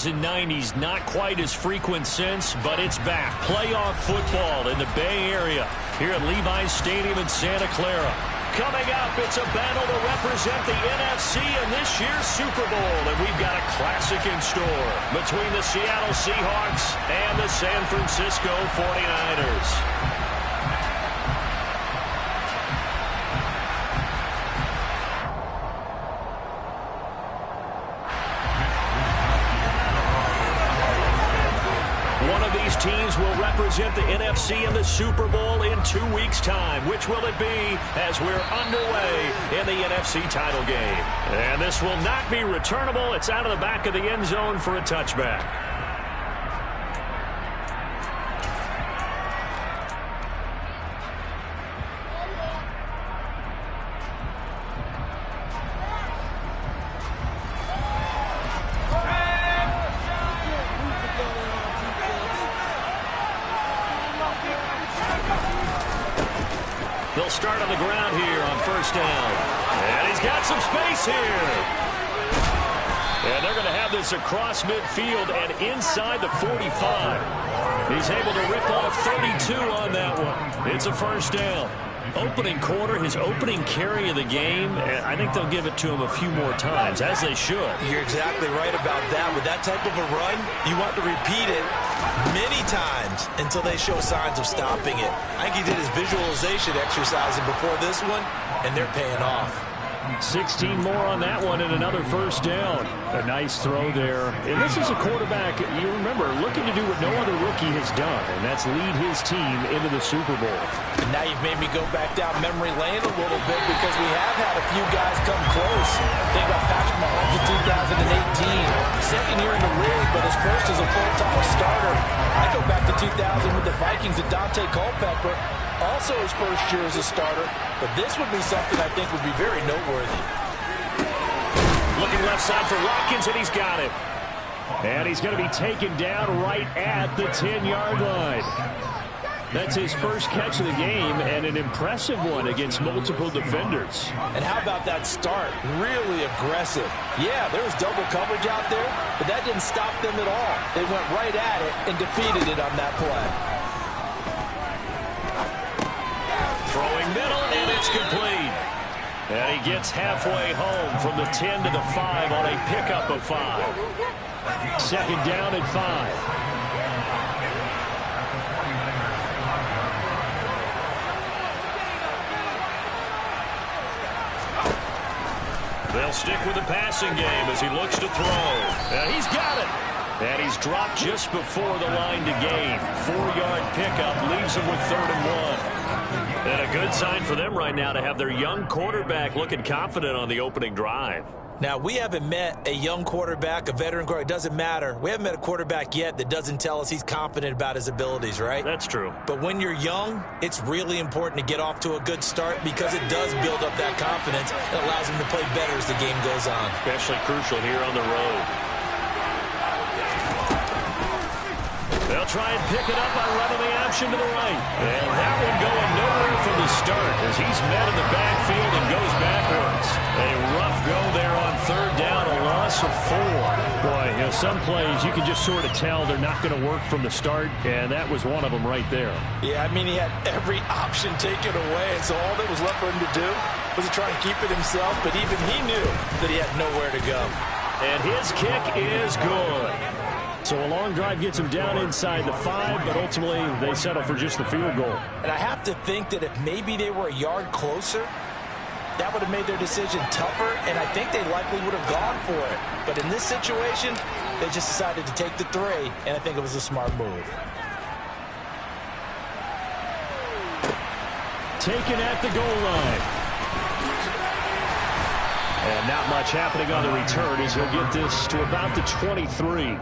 and 90s, not quite as frequent since, but it's back. Playoff football in the Bay Area here at Levi's Stadium in Santa Clara. Coming up, it's a battle to represent the NFC in this year's Super Bowl, and we've got a classic in store between the Seattle Seahawks and the San Francisco 49ers. Teams will represent the NFC in the Super Bowl in 2 weeks' time. Which will it be as we're underway in the NFC title game? And this will not be returnable. It's out of the back of the end zone for a touchback. They'll start on the ground here on first down. And he's got some space here. And they're going to have this across midfield and inside the 45. He's able to rip off 32 on that one. It's a first down. Opening quarter, his opening carry of the game, and I think they'll give it to him a few more times, as they should. You're exactly right about that. With that type of a run, you want to repeat it many times until they show signs of stopping it. I think he did his visualization exercising before this one, and they're paying off. 16 more on that one and another first down. A nice throw there. And this is a quarterback, you remember, looking to do what no other rookie has done, and that's lead his team into the Super Bowl. And now you've made me go back down memory lane a little bit because we have had a few guys come close. Think about Patrick Mahomes in 2018. Second year in the league, but his first as a full-time starter. I go back to 2000 with the Vikings and Dante Culpepper. Also his first year as a starter, but this would be something I think would be very noteworthy. Looking left side for Watkins, and he's got it. And he's going to be taken down right at the 10-yard line. That's his first catch of the game, and an impressive one against multiple defenders. And how about that start? Really aggressive. Yeah, there was double coverage out there, but that didn't stop them at all. They went right at it and defeated it on that play. Throwing middle, and it's complete. And he gets halfway home from the 10 to the 5 on a pickup of 5. Second down and 5. They'll stick with the passing game as he looks to throw. And he's got it. And he's dropped just before the line to gain. 4-yard pickup leaves him with 3rd and 1. And a good sign for them right now to have their young quarterback looking confident on the opening drive. Now, we haven't met a young quarterback, a veteran quarterback. It doesn't matter. We haven't met a quarterback yet that doesn't tell us he's confident about his abilities, right? That's true. But when you're young, it's really important to get off to a good start because it does build up that confidence. It allows him to play better as the game goes on. Especially crucial here on the road. They'll try and pick it up by running the option to the right. And that one going nowhere from the start as he's met in the backfield and goes backwards. A rough go there on 3rd down, a loss of 4. Boy, you know, some plays you can just sort of tell they're not going to work from the start, and that was one of them right there. Yeah, I mean, he had every option taken away, and so all that was left for him to do was to try and keep it himself, but even he knew that he had nowhere to go. And his kick is good. So a long drive gets him down inside the 5, but ultimately they settle for just the field goal. And I have to think that if maybe they were a yard closer, that would have made their decision tougher, and I think they likely would have gone for it. But in this situation, they just decided to take the 3, and I think it was a smart move. Taken at the goal line. And not much happening on the return as he'll get this to about the 23.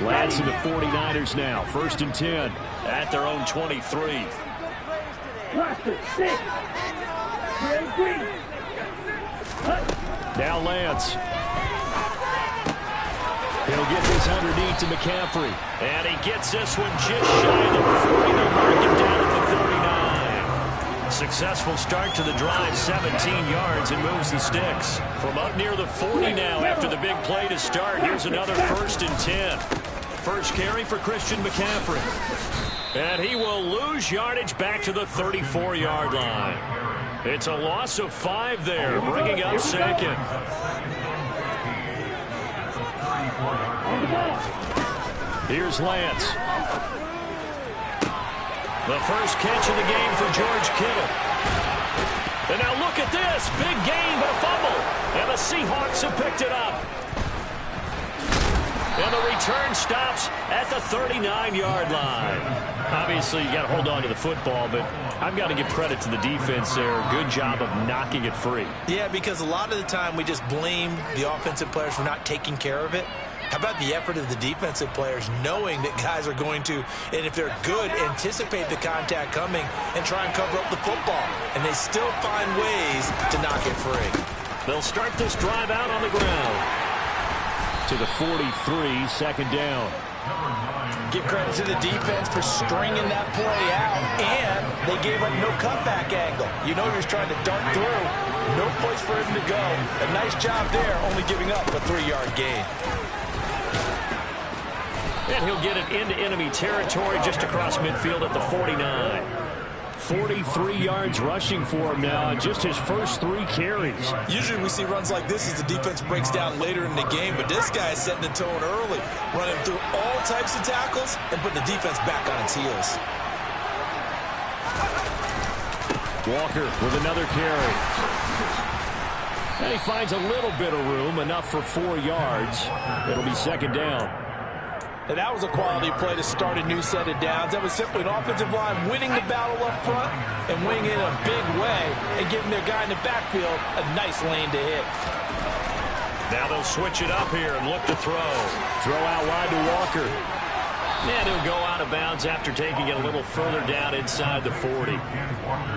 Lads in the 49ers now. 1st and 10 at their own 23. Now Lance. He'll get this underneath to McCaffrey. And he gets this one just shy of the 40. They'll mark him down at the 39. Successful start to the drive, 17 yards, and moves the sticks. From up near the 40 now after the big play to start. Here's another 1st and 10. First carry for Christian McCaffrey. And he will lose yardage back to the 34-yard line. It's a loss of 5 there, bringing up 2nd. Here's Lance. The first catch of the game for George Kittle. And now look at this. Big gain, but a fumble. And the Seahawks have picked it up. And the return stops at the 39-yard line. Obviously, you got to hold on to the football, but I've got to give credit to the defense there. Good job of knocking it free. Yeah, because a lot of the time we just blame the offensive players for not taking care of it. How about the effort of the defensive players knowing that guys are going to, and if they're good, anticipate the contact coming and try and cover up the football. And they still find ways to knock it free. They'll start this drive out on the ground. To the 43, 2nd down. Give credit to the defense for stringing that play out, and they gave up no cutback angle. You know you're trying to dart through. No place for him to go. A nice job there, only giving up a 3-yard gain. And he'll get it into enemy territory just across midfield at the 49. 43 yards rushing for him now in just his first 3 carries. Usually we see runs like this as the defense breaks down later in the game, but this guy is setting the tone early, running through all types of tackles and putting the defense back on its heels. Walker with another carry. And he finds a little bit of room, enough for 4 yards. It'll be 2nd down. And that was a quality play to start a new set of downs. That was simply an offensive line winning the battle up front and winning it in a big way and giving their guy in the backfield a nice lane to hit. Now they'll switch it up here and look to throw. Throw out wide to Walker. And he'll go out of bounds after taking it a little further down inside the 40.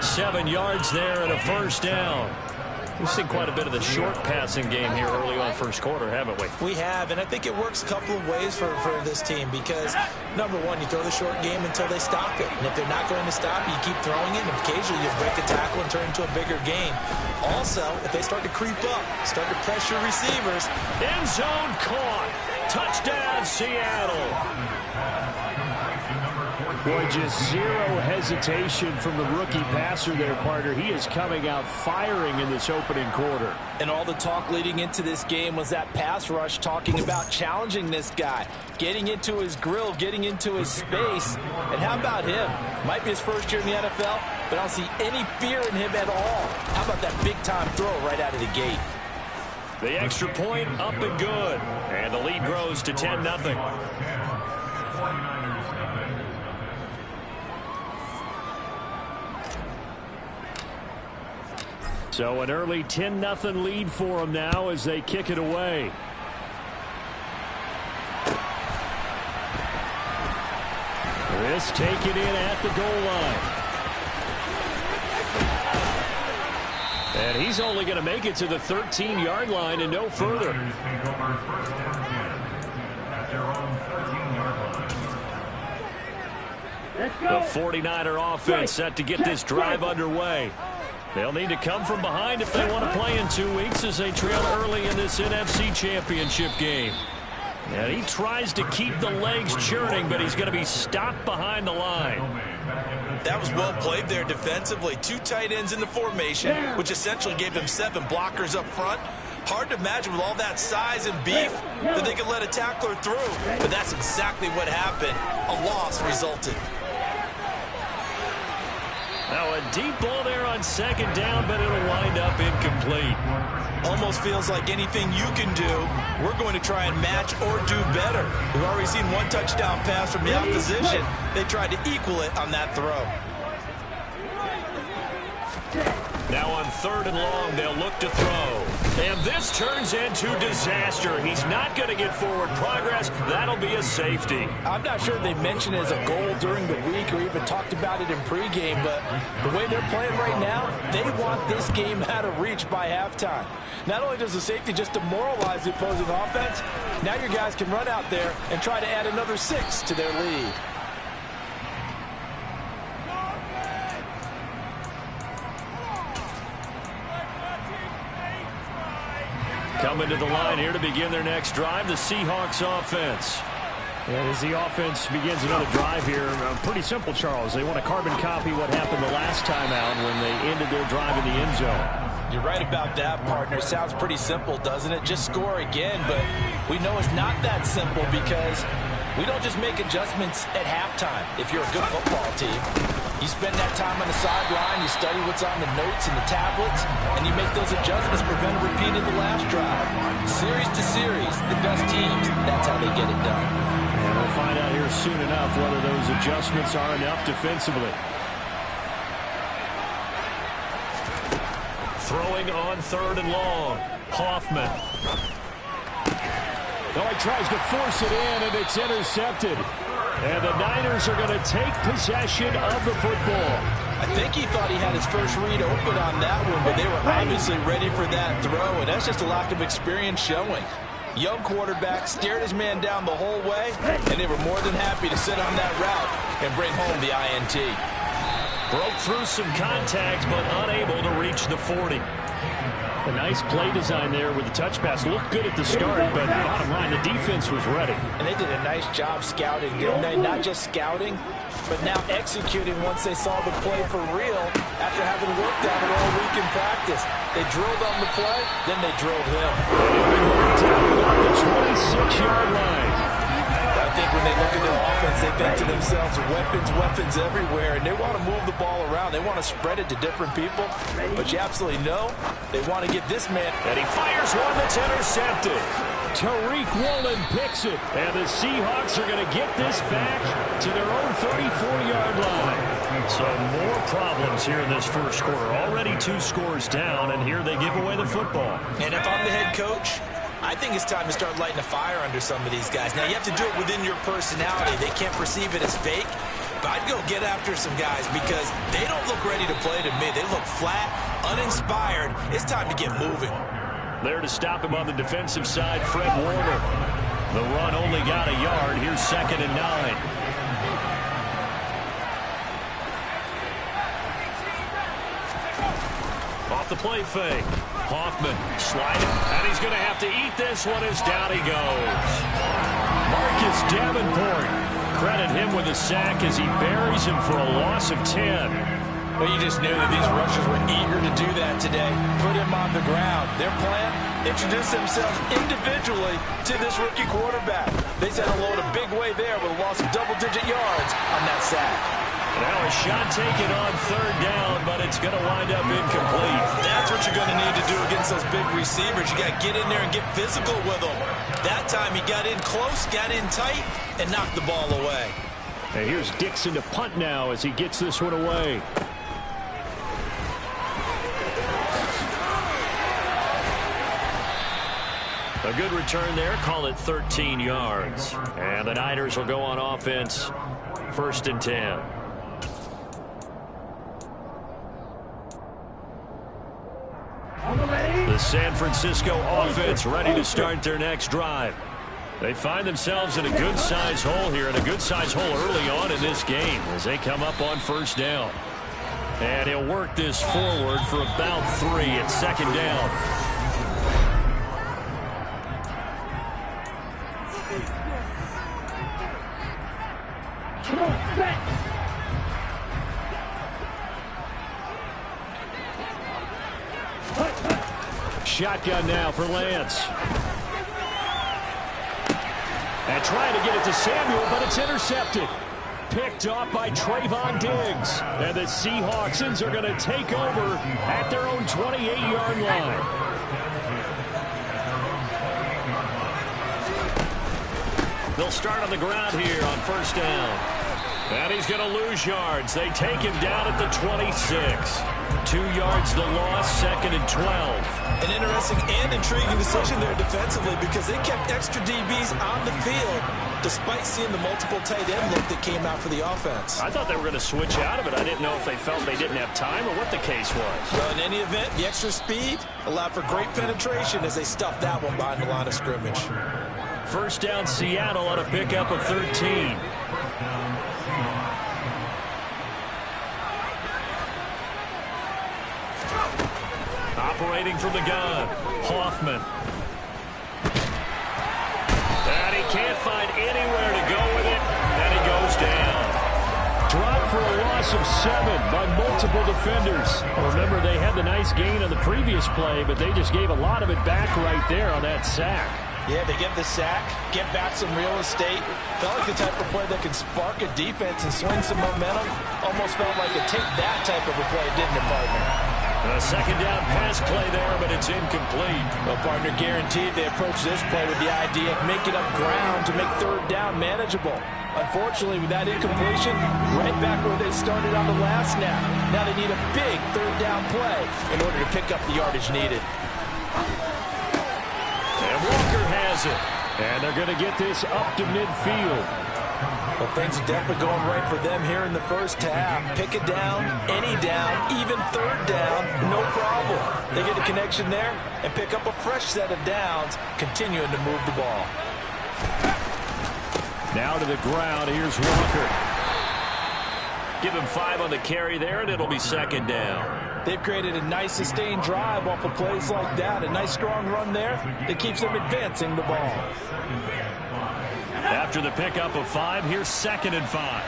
7 yards there and a 1st down. We've seen quite a bit of the short passing game here early on first quarter, haven't we? We have, and I think it works a couple of ways for this team because, number one, you throw the short game until they stop it. And if they're not going to stop it, you keep throwing it, and occasionally you break a tackle and turn into a bigger gain. Also, if they start to creep up, start to pressure receivers. End zone caught. Touchdown, Seattle. Boy, just zero hesitation from the rookie passer there, partner. He is coming out firing in this opening quarter. And all the talk leading into this game was that pass rush talking about challenging this guy, getting into his grill, getting into his space. And how about him? Might be his first year in the NFL, but I don't see any fear in him at all. How about that big-time throw right out of the gate? The extra point up and good. And the lead grows to 10-0. So an early 10-0 lead for them now as they kick it away. This taken in at the goal line. And he's only going to make it to the 13-yard line and no further. The 49er offense set to get this drive underway. They'll need to come from behind if they want to play in 2 weeks as they trail early in this NFC Championship game. And he tries to keep the legs churning, but he's going to be stopped behind the line. That was well played there defensively. 2 tight ends in the formation, which essentially gave them 7 blockers up front. Hard to imagine with all that size and beef that they could let a tackler through. But that's exactly what happened. A loss resulted. Now a deep ball there on 2nd down, but it'll wind up incomplete. Almost feels like anything you can do, we're going to try and match or do better. We've already seen 1 touchdown pass from the opposition. They tried to equal it on that throw. Now on 3rd and long, they'll look to throw. And this turns into disaster. He's not going to get forward progress. That'll be a safety. I'm not sure they mentioned it as a goal during the week or even talked about it in pregame, but the way they're playing right now, they want this game out of reach by halftime. Not only does the safety just demoralize the opposing offense, now your guys can run out there and try to add another 6 to their lead. Coming to the line here to begin their next drive, the Seahawks offense. And as the offense begins another drive here, pretty simple, Charles. They want to carbon copy what happened the last time out when they ended their drive in the end zone. You're right about that, partner. Sounds pretty simple, doesn't it? Just score again, but we know it's not that simple because we don't just make adjustments at halftime if you're a good football team. You spend that time on the sideline, you study what's on the notes and the tablets, and you make those adjustments, prevent a repeat of the last drive. Series to series, the best teams, that's how they get it done. And we'll find out here soon enough whether those adjustments are enough defensively. Throwing on 3rd and long. Hoffman. No, he tries to force it in, and it's intercepted. And the Niners are going to take possession of the football. I think he thought he had his first read open on that one, but they were obviously ready for that throw, and that's just a lack of experience showing. Young quarterback stared his man down the whole way, and they were more than happy to sit on that route and bring home the INT. Broke through some contact, but unable to reach the 40. A nice play design there with the touch pass. Looked good at the start, but bottom line, the defense was ready. And they did a nice job scouting, didn't they? Not just scouting, but now executing once they saw the play for real after having worked on it all week in practice. They drilled on the play, then they drilled him. About the 26-yard line. I think when they look at their offense, they think to themselves, weapons everywhere, and they want to move the ball around. They want to spread it to different people, but you absolutely know they want to get this man. And he fires one that's intercepted. Tariq Woolen picks it, and the Seahawks are going to get this back to their own 34-yard line. So more problems here in this first quarter. Already 2 scores down, and here they give away the football. And if I'm the head coach, I think it's time to start lighting a fire under some of these guys. Now, you have to do it within your personality. They can't perceive it as fake. But I'd go get after some guys because they don't look ready to play to me. They look flat, uninspired. It's time to get moving. There to stop him on the defensive side, Fred Warner. The run only got a yard. Here's 2nd and 9. Off the play fake. Hoffman sliding, and he's going to have to eat this one as down he goes. Marcus Davenport. Credit him with a sack as he buries him for a loss of 10. Well, you just knew that these rushers were eager to do that today. Put him on the ground. Their plan, introduce themselves individually to this rookie quarterback. They said hello in a big way there with a loss of double-digit yards on that sack. Now a shot taken on 3rd down, but it's going to wind up incomplete. That's what you're going to need to do against those big receivers. You got to get in there and get physical with them. That time he got in close, got in tight, and knocked the ball away. And here's Dixon to punt now as he gets this one away. A good return there. Call it 13 yards. And the Niners will go on offense. 1st and 10. The San Francisco offense ready to start their next drive. They find themselves in a good-sized hole here, and a good-sized hole early on in this game as they come up on 1st down. And he'll work this forward for about 3 at 2nd down. Shotgun now for Lance. And trying to get it to Samuel, but it's intercepted. Picked off by Trayvon Diggs. And the Seahawks are going to take over at their own 28-yard line. They'll start on the ground here on 1st down. And he's going to lose yards. They take him down at the 26. 2 yards the loss, 2nd and 12. An interesting and intriguing decision there defensively because they kept extra DBs on the field despite seeing the multiple tight end look that came out for the offense. I thought they were going to switch out of it. I didn't know if they felt they didn't have time or what the case was. Well, in any event, the extra speed allowed for great penetration as they stuffed that one behind the line of scrimmage. 1st down Seattle on a pickup of 13. Operating from the gun, Hoffman. can't find anywhere to go with it, and he goes down. Dropped for a loss of 7 by multiple defenders. Remember, they had the nice gain on the previous play, but they just gave a lot of it back right there on that sack. Yeah, they get the sack, get back some real estate. Felt like the type of play that can spark a defense and swing some momentum. Almost felt like a take that type of a play, didn't it, partner? A second down pass play there, but it's incomplete. Well, partner, guaranteed they approach this play with the idea of making up ground to make third down manageable. Unfortunately, with that incompletion, right back where they started on the last snap. Now they need a big third down play in order to pick up the yardage needed. And Walker has it. And they're going to get this up to midfield. Well, things are definitely going right for them here in the first half. Pick it down, any down, even third down, no problem. They get a connection there and pick up a fresh set of downs, continuing to move the ball. Now to the ground. Here's Walker. Give him 5 on the carry there, and it'll be second down. They've created a nice sustained drive off of plays like that. A nice strong run there that keeps them advancing the ball. After the pickup of 5, here's 2nd and 5.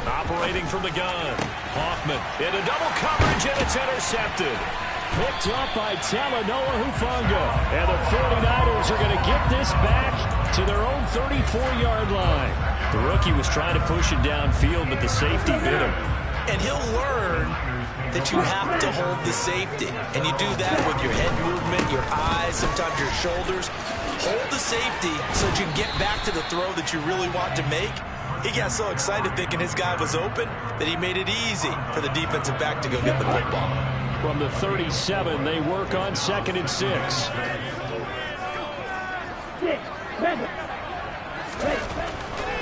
Operating from the gun. Hoffman into double coverage, and it's intercepted. Picked up by Talanoa Hufanga. And the 49ers are going to get this back to their own 34-yard line. The rookie was trying to push it downfield, but the safety bit him. And he'll learn that you have to hold the safety. And you do that with your head movement, your eyes, sometimes your shoulders. Hold the safety so that you can get back to the throw that you really want to make. He got so excited thinking his guy was open that he made it easy for the defensive back to go get the football. From the 37, they work on 2nd and 6.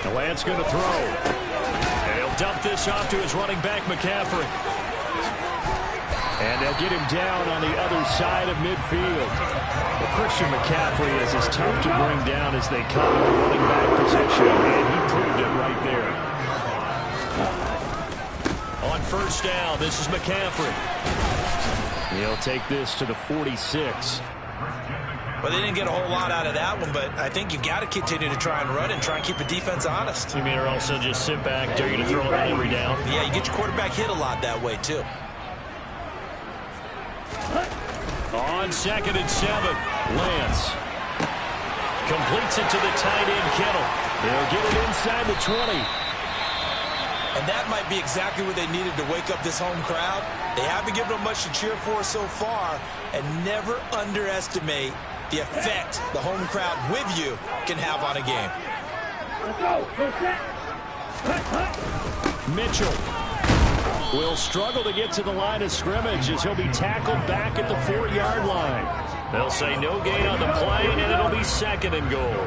The Lance going to throw. And he'll dump this off to his running back, McCaffrey. And they'll get him down on the other side of midfield. Well, Christian McCaffrey is as tough to bring down as they come in the running back position, and he proved it right there. On first down, this is McCaffrey. He'll take this to the 46. Well, they didn't get a whole lot out of that one, but I think you've got to continue to try and run and try and keep the defense honest. You mean or also just sit back, dare you to throw it on every down? Yeah, you get your quarterback hit a lot that way, too. On 2nd and 7, Lance completes it to the tight end, Kittle. They'll get it inside the 20. And that might be exactly what they needed to wake up this home crowd. They haven't given them much to cheer for so far, and never underestimate the effect the home crowd with you can have on a game. Mitchell will struggle to get to the line of scrimmage as he'll be tackled back at the 4-yard line. They'll say no gain on the play, and it'll be 2nd and goal.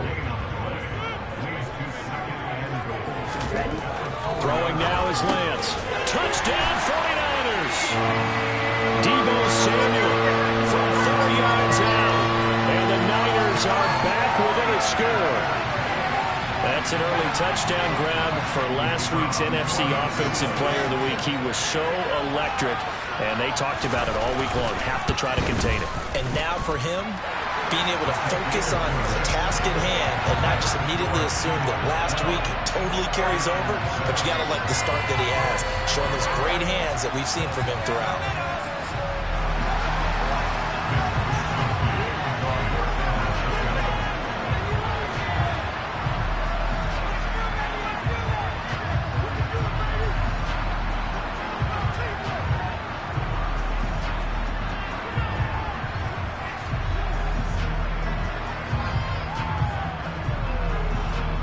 Throwing now is Lance. Touchdown, 49ers! Deebo Samuel from 4 yards out. And the Niners are back within a score. That's an early touchdown grab for last week's NFC Offensive Player of the Week. He was so electric, and they talked about it all week long. Have to try to contain it. And now for him, being able to focus on the task at hand and not just immediately assume that last week totally carries over, but you got to like the start that he has, showing those great hands that we've seen from him throughout.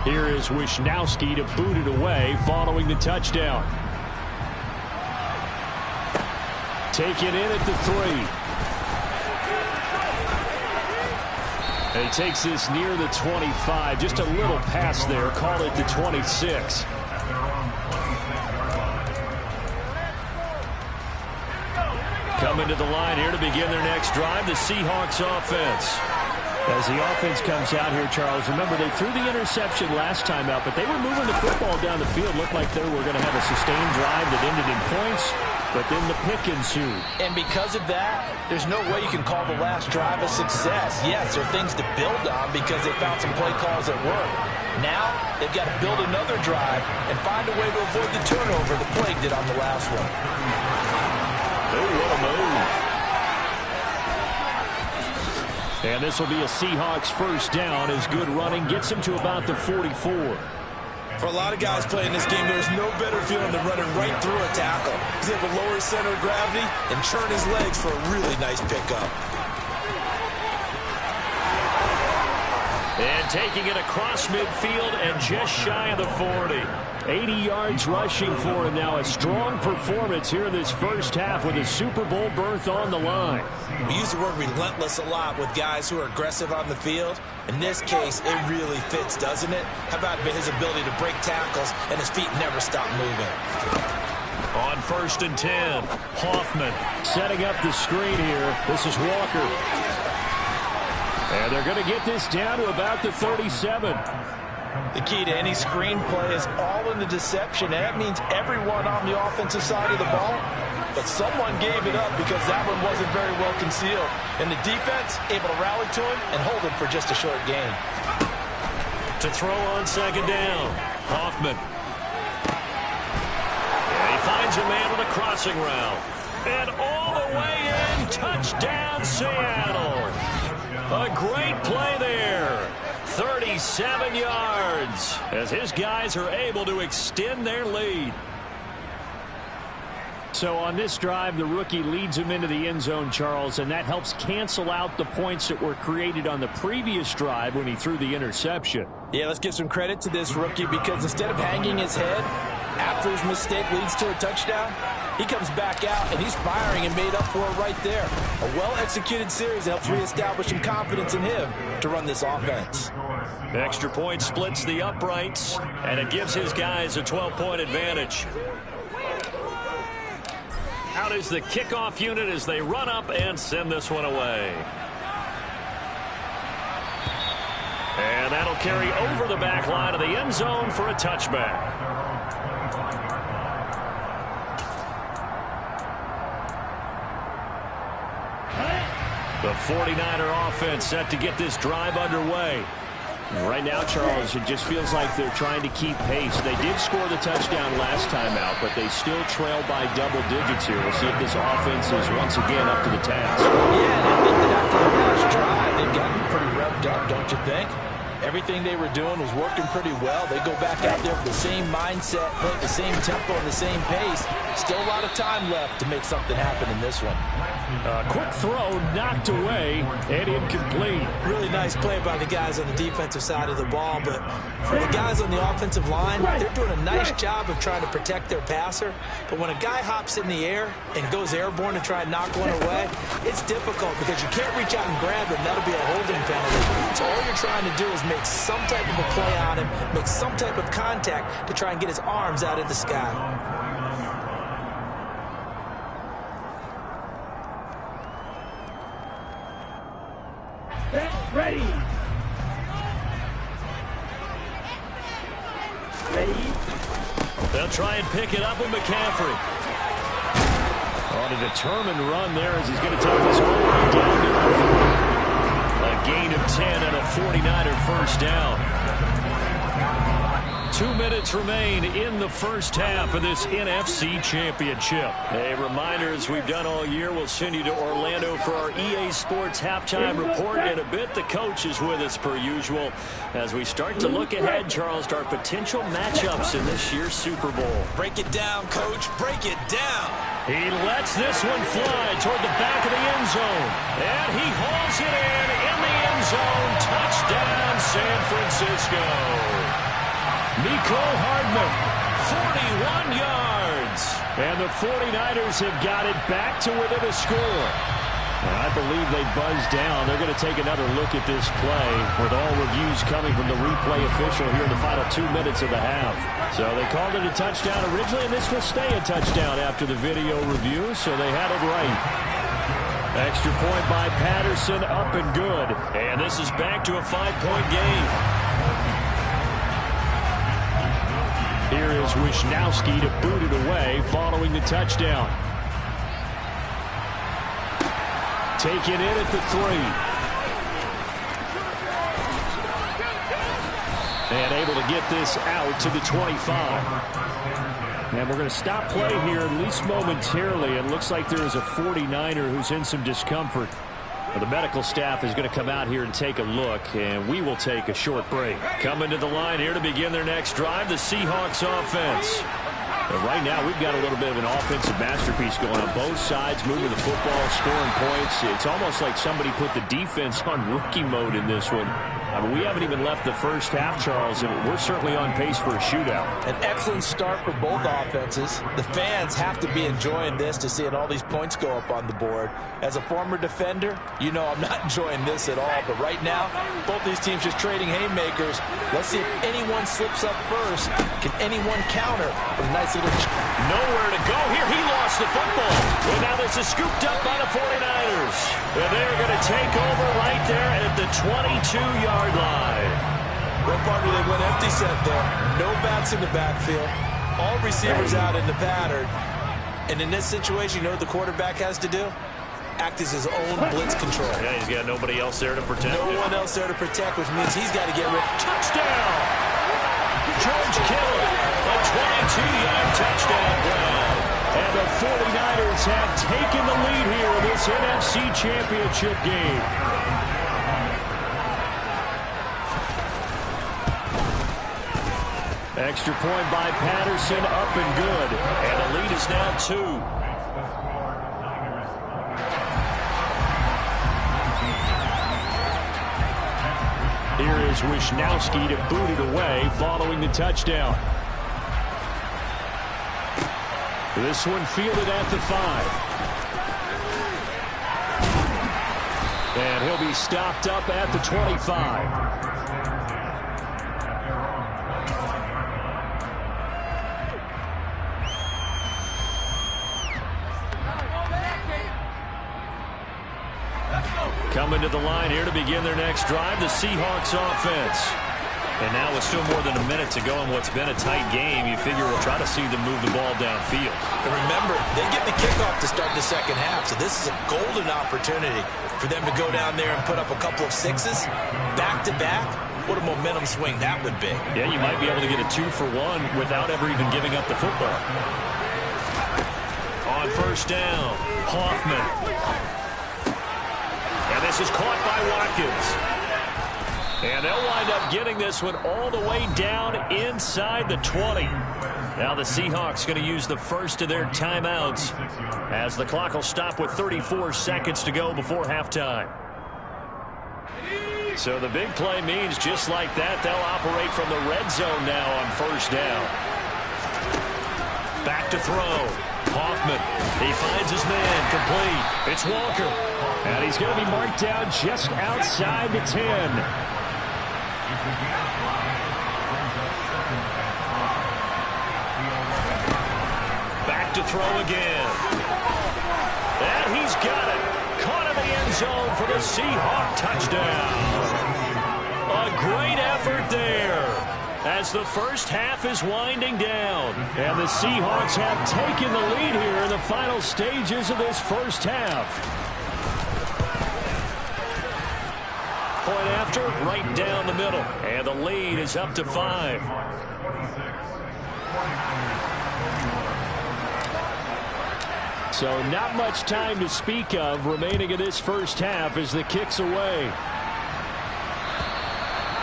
Here is Wisnowski to boot it away following the touchdown. Taken in at the 3. And he takes this near the 25. Just a little pass there. Call it the 26. Coming to the line here to begin their next drive, the Seahawks offense. As the offense comes out here, Charles, remember they threw the interception last time out, but they were moving the football down the field. Looked like they were going to have a sustained drive that ended in points, but then the pick ensued. And because of that, there's no way you can call the last drive a success. Yes, there are things to build on because they found some play calls that work. Now, they've got to build another drive and find a way to avoid the turnover the play did on the last one. Oh, what a move. And this will be a Seahawks first down as good running gets him to about the 44. For a lot of guys playing this game, there's no better feeling than running right through a tackle. He's able to lower his center of gravity and churn his legs for a really nice pickup. And taking it across midfield and just shy of the 40. 80 yards rushing for him now. A strong performance here in this first half with a Super Bowl berth on the line. We use the word relentless a lot with guys who are aggressive on the field. In this case, it really fits, doesn't it? How about his ability to break tackles and his feet never stop moving? On 1st and 10, Hoffman setting up the screen here. This is Walker. And they're going to get this down to about the 37. The key to any screenplay is all in the deception, and that means everyone on the offensive side of the ball. But someone gave it up because that one wasn't very well concealed. And the defense able to rally to him and hold him for just a short gain. To throw on 2nd down, Hoffman. And he finds a man with a crossing route. And all the way in, touchdown Seattle. A great play there. 37 yards as his guys are able to extend their lead. So on this drive, the rookie leads him into the end zone, Charles, and that helps cancel out the points that were created on the previous drive when he threw the interception. Yeah, let's give some credit to this rookie because instead of hanging his head after his mistake leads to a touchdown, he comes back out and he's firing and made up for it right there. A well-executed series helps reestablish some confidence in him to run this offense. Extra point splits the uprights, and it gives his guys a 12-point advantage. Out is the kickoff unit as they run up and send this one away. And that'll carry over the back line of the end zone for a touchback. The 49er offense set to get this drive underway. Right now, Charles, it just feels like they're trying to keep pace. They did score the touchdown last time out, but they still trail by double digits here. We'll see if this offense is once again up to the task. Yeah, and I think that after the last drive, they've gotten pretty revved up, don't you think? Everything they were doing was working pretty well. They go back out there with the same mindset, playing the same tempo and the same pace. Still a lot of time left to make something happen in this one. Quick throw knocked away and incomplete. Really nice play by the guys on the defensive side of the ball, but for the guys on the offensive line, they're doing a nice job of trying to protect their passer. But when a guy hops in the air and goes airborne to try and knock one away, it's difficult because you can't reach out and grab it, and that'll be a holding penalty. So all you're trying to do is make some type of a play on him, make some type of contact to try and get his arms out of the sky. Ready. They'll try and pick it up with McCaffrey. On a determined run there as he's going to take this all the way down to the 40. A gain of 10 and a 49er first down. 2 minutes remain in the first half of this NFC Championship. A reminder, as we've done all year, we'll send you to Orlando for our EA Sports halftime report. In a bit, the coach is with us per usual as we start to look ahead, Charles, to our potential matchups in this year's Super Bowl. Break it down, Coach. Break it down. He lets this one fly toward the back of the end zone. And he hauls it in the end zone. Touchdown, San Francisco. Mecole Hardman, 41 yards. And the 49ers have got it back to within a score. And I believe they buzzed down. They're going to take another look at this play with all reviews coming from the replay official here in the final 2 minutes of the half. So they called it a touchdown originally, and this will stay a touchdown after the video review, so they had it right. Extra point by Patterson, up and good. And this is back to a 5-point game. Here is Wisnowski to boot it away following the touchdown. Taken in at the 3. And able to get this out to the 25. And we're going to stop play here, at least momentarily. It looks like there is a 49er who's in some discomfort. Well, the medical staff is going to come out here and take a look, and we will take a short break. Coming to the line here to begin their next drive, the Seahawks offense. And right now, we've got a little bit of an offensive masterpiece going on. Both sides moving the football, scoring points. It's almost like somebody put the defense on rookie mode in this one. I mean, we haven't even left the first half, Charles, and we're certainly on pace for a shootout. An excellent start for both offenses. The fans have to be enjoying this to seeing all these points go up on the board. As a former defender, you know I'm not enjoying this at all. But right now, both these teams just trading haymakers. Let's see if anyone slips up first. Can anyone counter with a nice little... Nowhere to go here. He lost the football. Well, now this is scooped up by the 49ers. And they're going to take over right there at the 22-yard line. What part do they went empty set there? No backs in the backfield. All receivers out in the pattern. And in this situation, you know what the quarterback has to do? Act as his own blitz control. Yeah, he's got nobody else there to protect him. No one else there to protect, which means he's got to get rid. Touchdown! George Kittle, a 22-yard touchdown grab. And the 49ers have taken the lead here in this NFC Championship game. Extra point by Patterson, up and good. And the lead is now 2. Here is Wisnowski to boot it away following the touchdown. This one fielded at the 5. And he'll be stopped up at the 25. Coming to the line here to begin their next drive, the Seahawks offense. And now with still more than a minute to go in what's been a tight game, you figure we'll try to see them move the ball downfield. And remember, they get the kickoff to start the second half, so this is a golden opportunity for them to go down there and put up a couple of sixes back-to-back. What a momentum swing that would be. Yeah, you might be able to get a 2-for-1 without ever even giving up the football. On first down, Hoffman. And this is caught by Watkins. And they'll wind up getting this one all the way down inside the 20. Now the Seahawks going to use the first of their timeouts as the clock will stop with 34 seconds to go before halftime. So the big play means just like that, they'll operate from the red zone now on first down. Back to throw. Hoffman, he finds his man, complete. It's Walker. And he's going to be marked down just outside the 10. Back to throw again. And he's got it. Caught in the end zone for the Seahawk touchdown. A great effort there as the first half is winding down. And the Seahawks have taken the lead here in the final stages of this first half. Point after, right down the middle. And the lead is up to 5. So not much time to speak of remaining in this first half as the kick's away.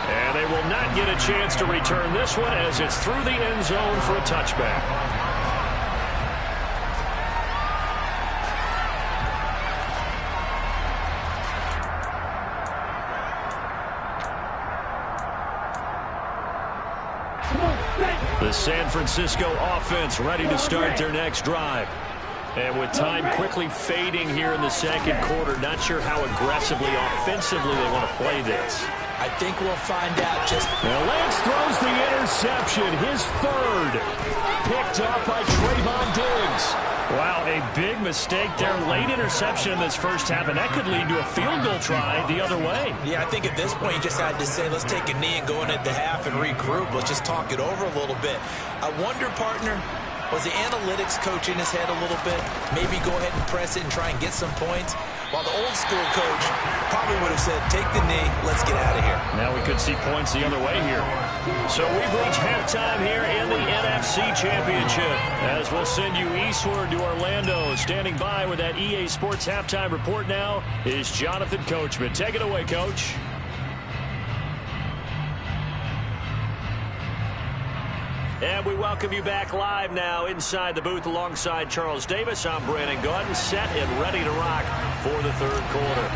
And they will not get a chance to return this one as it's through the end zone for a touchback. The San Francisco offense ready to start their next drive. And with time quickly fading here in the second quarter, not sure how aggressively, offensively they want to play this. I think we'll find out just... Now Lance throws the interception, his third. Picked up by Trayvon Diggs. Wow, a big mistake there. Late interception in this first half, and that could lead to a field goal try the other way. Yeah, I think at this point you just had to say, let's take a knee and go in at the half and regroup. Let's just talk it over a little bit. I wonder, partner, was the analytics coach in his head a little bit? Maybe go ahead and press it and try and get some points? While the old school coach probably would have said, take the knee, let's get out of here. Now we could see points the other way here. So we've reached halftime here in the NFC Championship, as we'll send you eastward to Orlando. Standing by with that EA Sports halftime report now is Jonathan Coachman. Take it away, Coach. And we welcome you back live now inside the booth alongside Charles Davis. I'm Brandon Gaudin, set and ready to rock for the third quarter.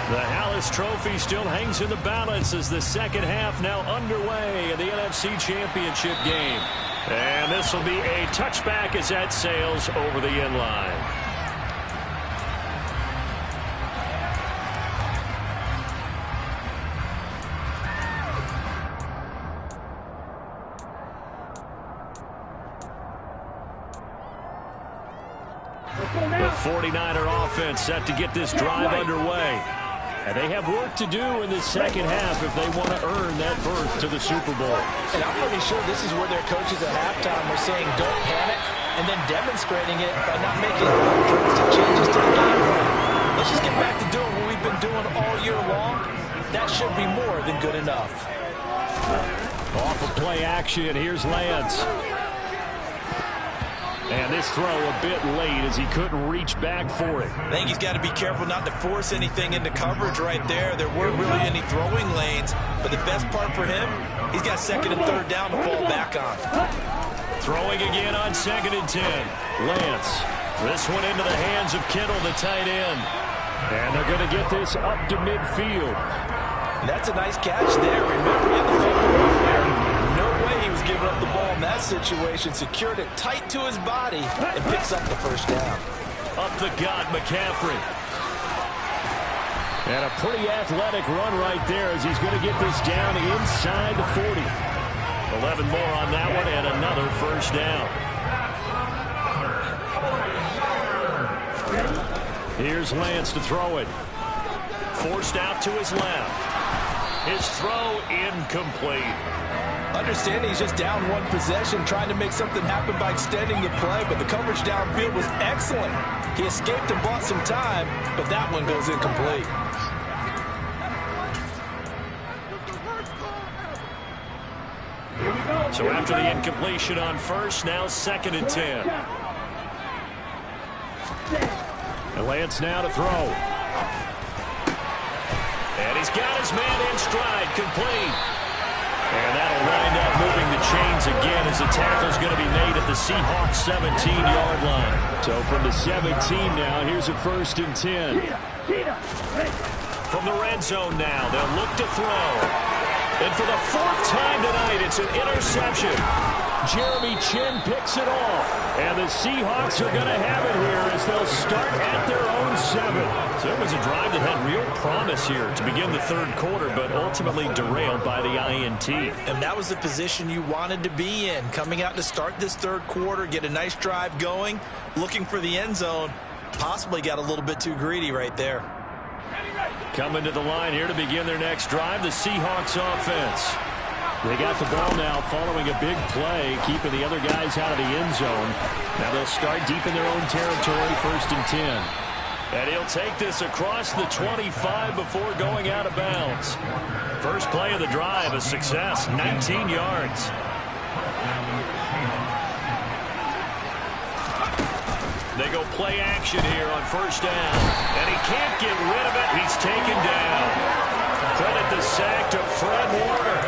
The Hallis Trophy still hangs in the balance as the second half now underway in the NFC Championship game. And this will be a touchback as that sails over the end line. The 49er offense set to get this drive underway. And they have work to do in the second half if they want to earn that berth to the Super Bowl. And I'm pretty sure this is where their coaches at halftime were saying don't panic, and then demonstrating it by not making drastic changes to the game plan. Let's just get back to doing what we've been doing all year long. That should be more than good enough. Off of play action, here's Lance. And this throw a bit late as he couldn't reach back for it. I think he's got to be careful not to force anything into coverage right there. There weren't really any throwing lanes, but the best part for him, he's got second and third down to fall back on. Throwing again on 2nd and 10. Lance. This one into the hands of Kittle, the tight end. And they're going to get this up to midfield. That's a nice catch there. Remember, he had the fumble there. No way he was giving up the ball in that situation. Secured it tight to his body and picks up the first down. Up the gut, McCaffrey. And a pretty athletic run right there as he's going to get this down inside the 40. 11 more on that one and another first down. Here's Lance to throw it. Forced out to his left. His throw incomplete. Understanding he's just down one possession, trying to make something happen by extending the play, but the coverage downfield was excellent. He escaped and bought some time, but that one goes incomplete. So after the incompletion on first, now 2nd and 10. And Lance now to throw. And he's got his man in stride, complete. And that'll wind up moving the chains again as the tackle's going to be made at the Seahawks 17-yard line. So from the 17 now, here's a 1st and 10. From the red zone now, they'll look to throw. And for the 4th time tonight, it's an interception. Jeremy Chinn picks it off. And the Seahawks are going to have it here as they'll start at their own 7. So it was a drive that had real promise here to begin the third quarter, but ultimately derailed by the INT. And that was the position you wanted to be in. Coming out to start this third quarter, get a nice drive going, looking for the end zone. Possibly got a little bit too greedy right there. Coming to the line here to begin their next drive, the Seahawks offense. They got the ball now following a big play, keeping the other guys out of the end zone. Now they'll start deep in their own territory, 1st and 10. And he'll take this across the 25 before going out of bounds. First play of the drive, a success, 19 yards. They go play action here on first down. And he can't get rid of it. He's taken down. Credit the sack to Fred Warner.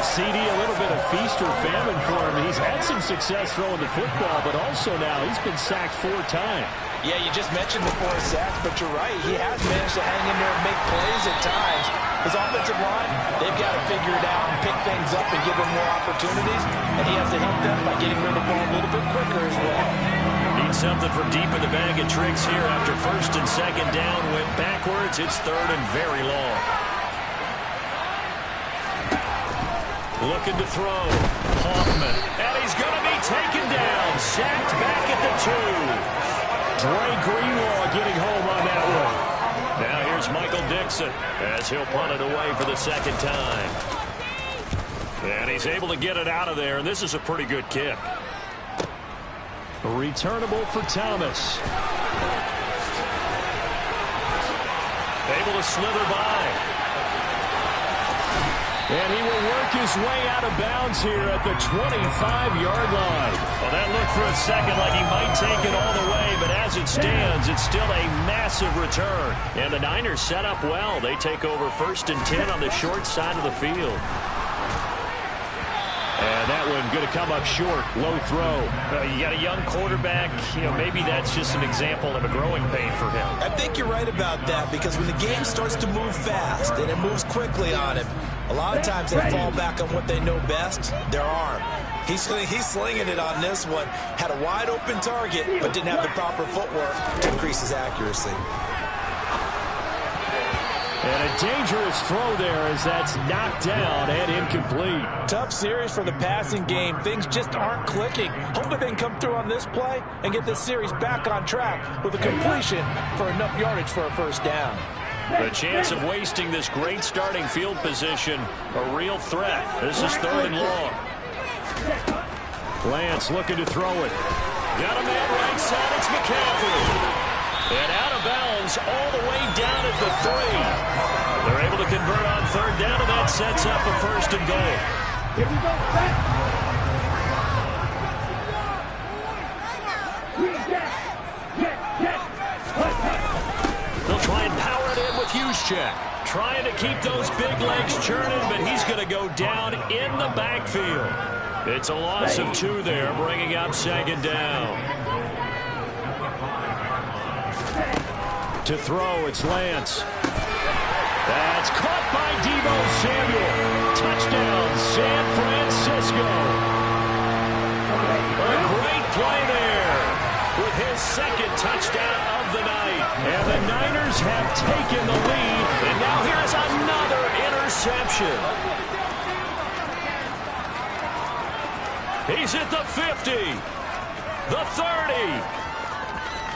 CD, a little bit of feast or famine for him. He's had some success throwing the football, but also now he's been sacked 4 times. Yeah, you just mentioned the 4 sacks, but you're right. He has managed to hang in there and make plays at times. His offensive line, they've got to figure it out and pick things up and give him more opportunities, and he has to help them by getting rid of the ball a little bit quicker as well. Needs something from deep in the bag of tricks here after 1st and 2nd down. Went backwards. It's 3rd and very long. Looking to throw. Hoffman. And he's going to be taken down. Sacked Dre Greenlaw getting home on that one. Now here's Michael Dixon as he'll punt it away for the second time. And he's able to get it out of there, and this is a pretty good kick. Returnable for Thomas. Able to slither by. And he will work his way out of bounds here at the 25-yard line. Well, that looked for a second like he might take it all the way, but as it stands, it's still a massive return. And the Niners set up well. They take over 1st and 10 on the short side of the field. And that one going to come up short. Low throw. You got a young quarterback. Maybe that's just an example of a growing pain for him. I think you're right about that, because when the game starts to move fast and it moves quickly on him, a lot of times they fall back on what they know best, their arm. He's slinging it on this one. Had a wide open target, but didn't have the proper footwork to increase his accuracy. And a dangerous throw there as that's knocked down and incomplete. Tough series for the passing game. Things just aren't clicking. Hopefully they can come through on this play and get this series back on track with a completion for enough yardage for a first down. The chance of wasting this great starting field position, a real threat. This is 3rd and long. Lance looking to throw it. Got a man right side. It's McCaffrey. And out of bounds all the way down at the 3. They're able to convert on 3rd down, and that sets up a 1st and goal. Here we go. They'll try and power it in with Juszczyk. Trying to keep those big legs churning, but he's going to go down in the backfield. It's a loss of 2 there, bringing up 2nd down. To throw, it's Lance. That's caught by Deebo Samuel. Touchdown, San Francisco. A great play there with his 2nd touchdown of the night. And the Niners have taken the lead. And now here's another interception. He's at the 50, the 30.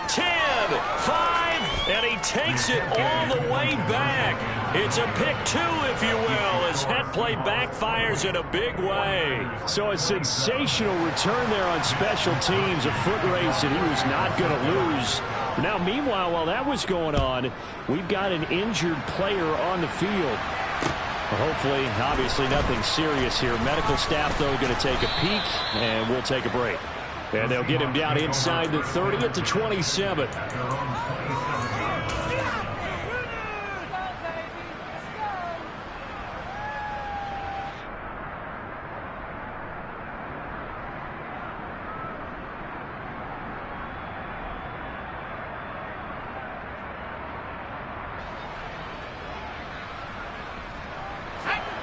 10, 5, and he takes it all the way back. It's a pick 2, if you will, as that play backfires in a big way. So a sensational return there on special teams, a foot race that he was not going to lose. Now, meanwhile, while that was going on, we've got an injured player on the field. Hopefully, obviously, nothing serious here. Medical staff, though, going to take a peek, and we'll take a break. And they'll get him down inside the 30 at the 27.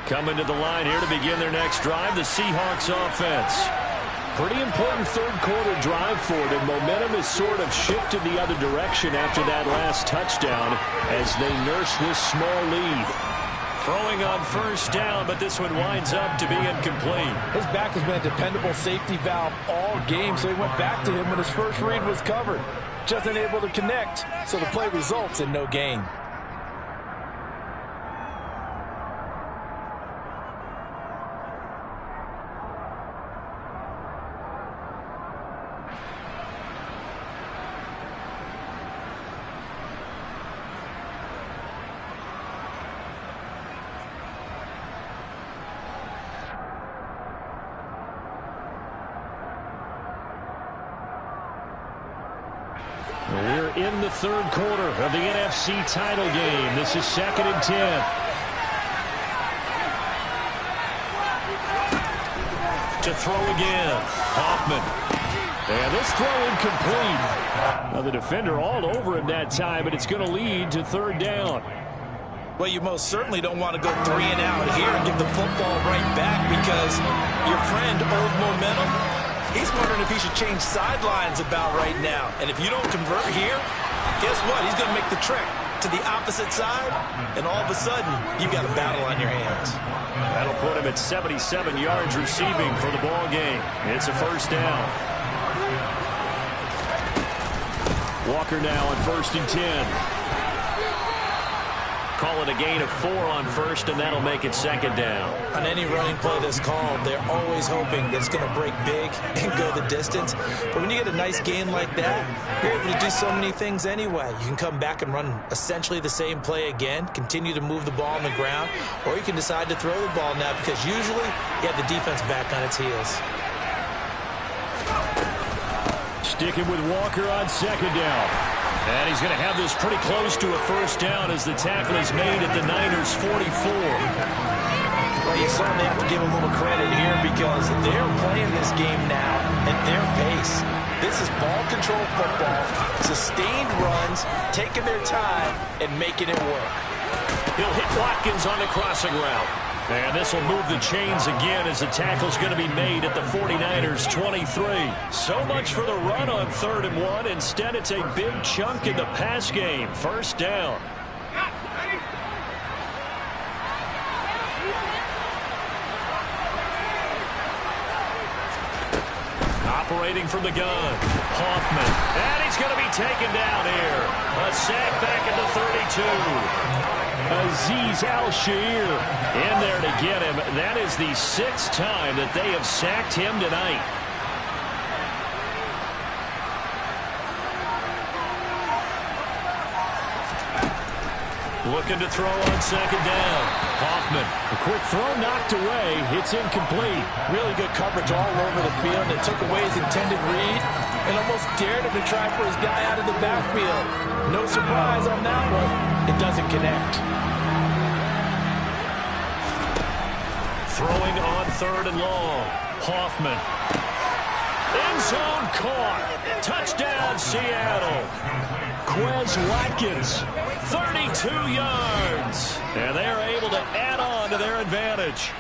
Coming to the line here to begin their next drive, the Seahawks offense. Pretty important third-quarter drive for them. Momentum has sort of shifted the other direction after that last touchdown as they nurse this small lead. Throwing on 1st down, but this one winds up to be incomplete. His back has been a dependable safety valve all game, so he went back to him when his first read was covered. Just unable to connect, so the play results in no gain. We're in the 3rd quarter of the NFC title game. This is 2nd and 10. To throw again, Hoffman. And this throw incomplete. Now the defender all over him that time, but it's going to lead to 3rd down. Well, you most certainly don't want to go 3 and out here and give the football right back, because your friend, Old Momentum, he's wondering if he should change sidelines about right now. And if you don't convert here, guess what? He's going to make the trek to the opposite side, and all of a sudden, you've got a battle on your hands. That'll put him at 77 yards receiving for the ball game. It's a 1st down. Walker now on 1st and 10. Call it a gain of 4 on first, and that'll make it 2nd down. On any running play that's called, they're always hoping that it's going to break big and go the distance. But when you get a nice gain like that, you're able to do so many things anyway. You can come back and run essentially the same play again, continue to move the ball on the ground, or you can decide to throw the ball now because usually you have the defense back on its heels. Sticking with Walker on 2nd down. And he's going to have this pretty close to a 1st down as the tackle is made at the Niners' 44. Well, you certainly have to give a little credit here because they're playing this game now at their pace. This is ball control football, sustained runs, taking their time, and making it work. He'll hit Watkins on the crossing route. And this will move the chains again as the tackle's going to be made at the 49ers' 23. So much for the run on 3rd and 1. Instead, it's a big chunk in the pass game. 1st down. Operating from the gun, Hoffman. And he's going to be taken down here. A sack back at the 32. Azeez Al-Shaair in there to get him. That is the 6th time that they have sacked him tonight. Looking to throw on 2nd down. Hoffman. A quick throw knocked away. It's incomplete. Really good coverage all over the field. They took away his intended read and almost dared him to try for his guy out of the backfield. No surprise on that one. It doesn't connect. Throwing on 3rd and long. Hoffman. End zone caught. Touchdown, Seattle. Quez Watkins. 32 yards. And they're able to add on to their advantage.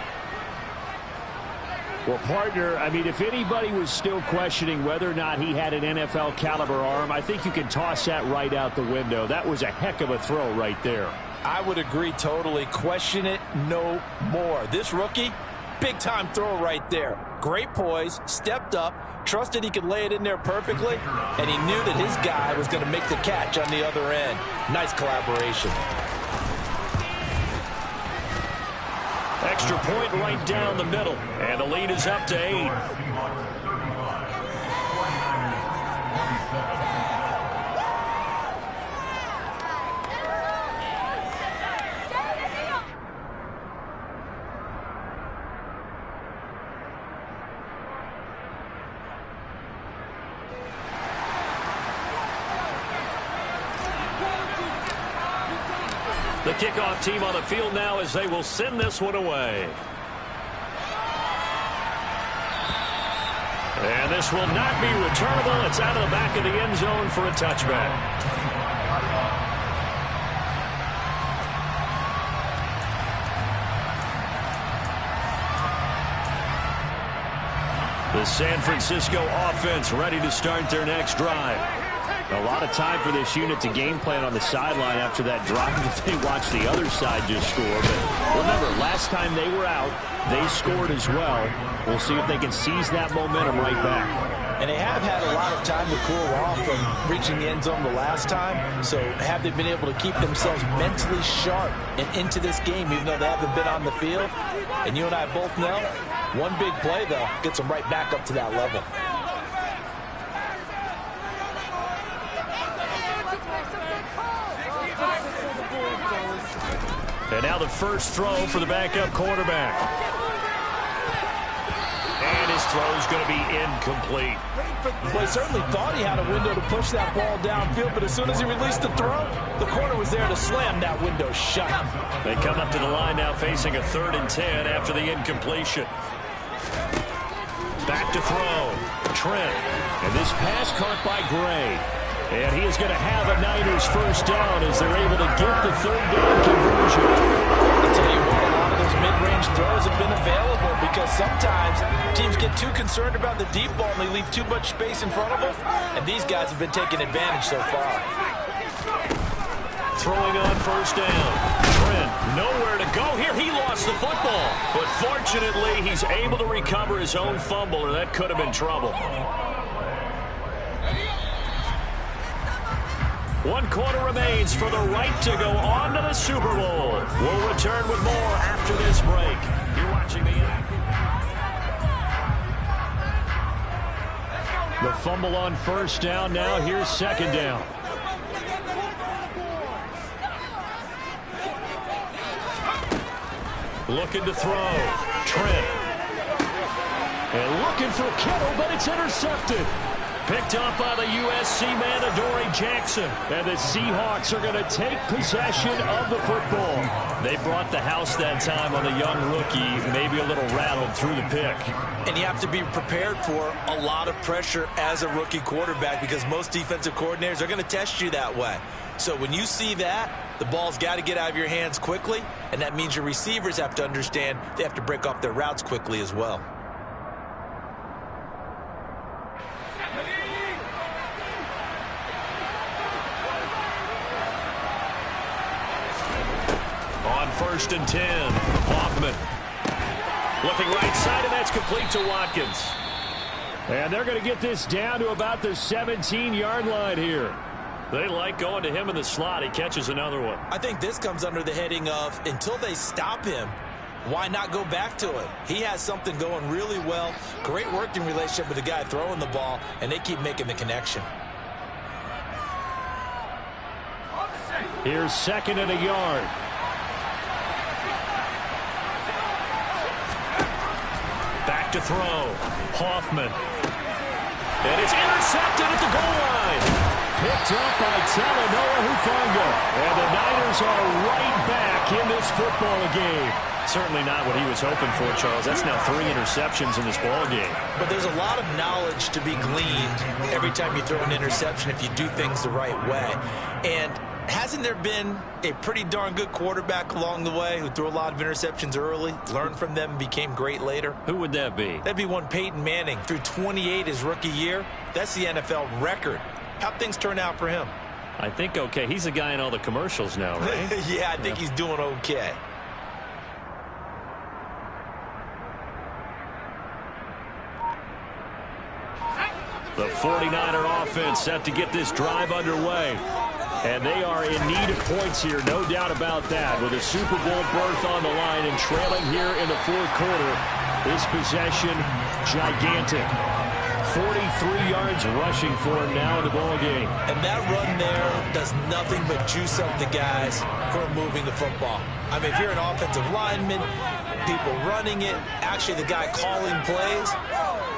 Well, partner, I mean, if anybody was still questioning whether or not he had an NFL caliber arm, I think you can toss that right out the window. That was a heck of a throw right there. I would agree totally. Question it no more. This rookie, big-time throw right there. Great poise, stepped up, trusted he could lay it in there perfectly, and he knew that his guy was going to make the catch on the other end. Nice collaboration. Extra point right down the middle, and the lead is up to 8. The kickoff team on the field now as they will send this one away. And this will not be returnable. It's out of the back of the end zone for a touchback. The San Francisco offense ready to start their next drive. A lot of time for this unit to game plan on the sideline after that drive that they watched the other side just score. But remember, last time they were out, they scored as well. We'll see if they can seize that momentum right back. And they have had a lot of time to cool off from reaching the end zone the last time. So have they been able to keep themselves mentally sharp and into this game, even though they haven't been on the field? And you and I both know, one big play, though, gets them right back up to that level. And now the first throw for the backup quarterback. And his throw is going to be incomplete. Well, he certainly thought he had a window to push that ball downfield, but as soon as he released the throw, the corner was there to slam that window shut. They come up to the line now facing a 3rd and 10 after the incompletion. Back to throw. Trent. And this pass caught by Gray. And he is going to have a Niners first down as they're able to get the 3rd down conversion. I'll tell you what, a lot of those mid-range throws have been available because sometimes teams get too concerned about the deep ball and they leave too much space in front of them. And these guys have been taking advantage so far. Throwing on first down. Trent, nowhere to go here. He lost the football. But fortunately, he's able to recover his own fumble, or that could have been trouble. 1 quarter remains for the right to go on to the Super Bowl. We'll return with more after this break. You're watching the fumble on first down. Now here's second down. Looking to throw. Trent. And looking for Kittle, but it's intercepted. Picked up by the USC man, Adoree Jackson. And the Seahawks are going to take possession of the football. They brought the house that time on the young rookie, maybe a little rattled through the pick. And you have to be prepared for a lot of pressure as a rookie quarterback because most defensive coordinators are going to test you that way. So when you see that, the ball's got to get out of your hands quickly, and that means your receivers have to understand they have to break off their routes quickly as well. On 1st and 10, Hoffman. Looking right side, and that's complete to Watkins. And they're going to get this down to about the 17-yard line here. They like going to him in the slot. He catches another one. I think this comes under the heading of until they stop him, why not go back to him? He has something going really well. Great working relationship with the guy throwing the ball, and they keep making the connection. Here's 2nd and a yard. Back to throw. Hoffman. And it's intercepted at the goal line. Picked up by Talanoa Hufanga. And the Niners are right back in this football game. Certainly not what he was hoping for, Charles. That's now 3 interceptions in this ball game. But there's a lot of knowledge to be gleaned every time you throw an interception if you do things the right way. And hasn't there been a pretty darn good quarterback along the way who threw a lot of interceptions early, learned from them, and became great later? Who would that be? That'd be one Peyton Manning. Threw 28 his rookie year. That's the NFL record. How'd things turn out for him? I think okay. He's the guy in all the commercials now, right? Yeah, I think he's doing okay. The 49er offense set to get this drive underway. And they are in need of points here, no doubt about that. With a Super Bowl berth on the line and trailing here in the 4th quarter, this possession gigantic. 43 yards rushing for him now in the ball game. And that run there does nothing but juice up the guys who are moving the football. I mean, if you're an offensive lineman, people running it, actually the guy calling plays,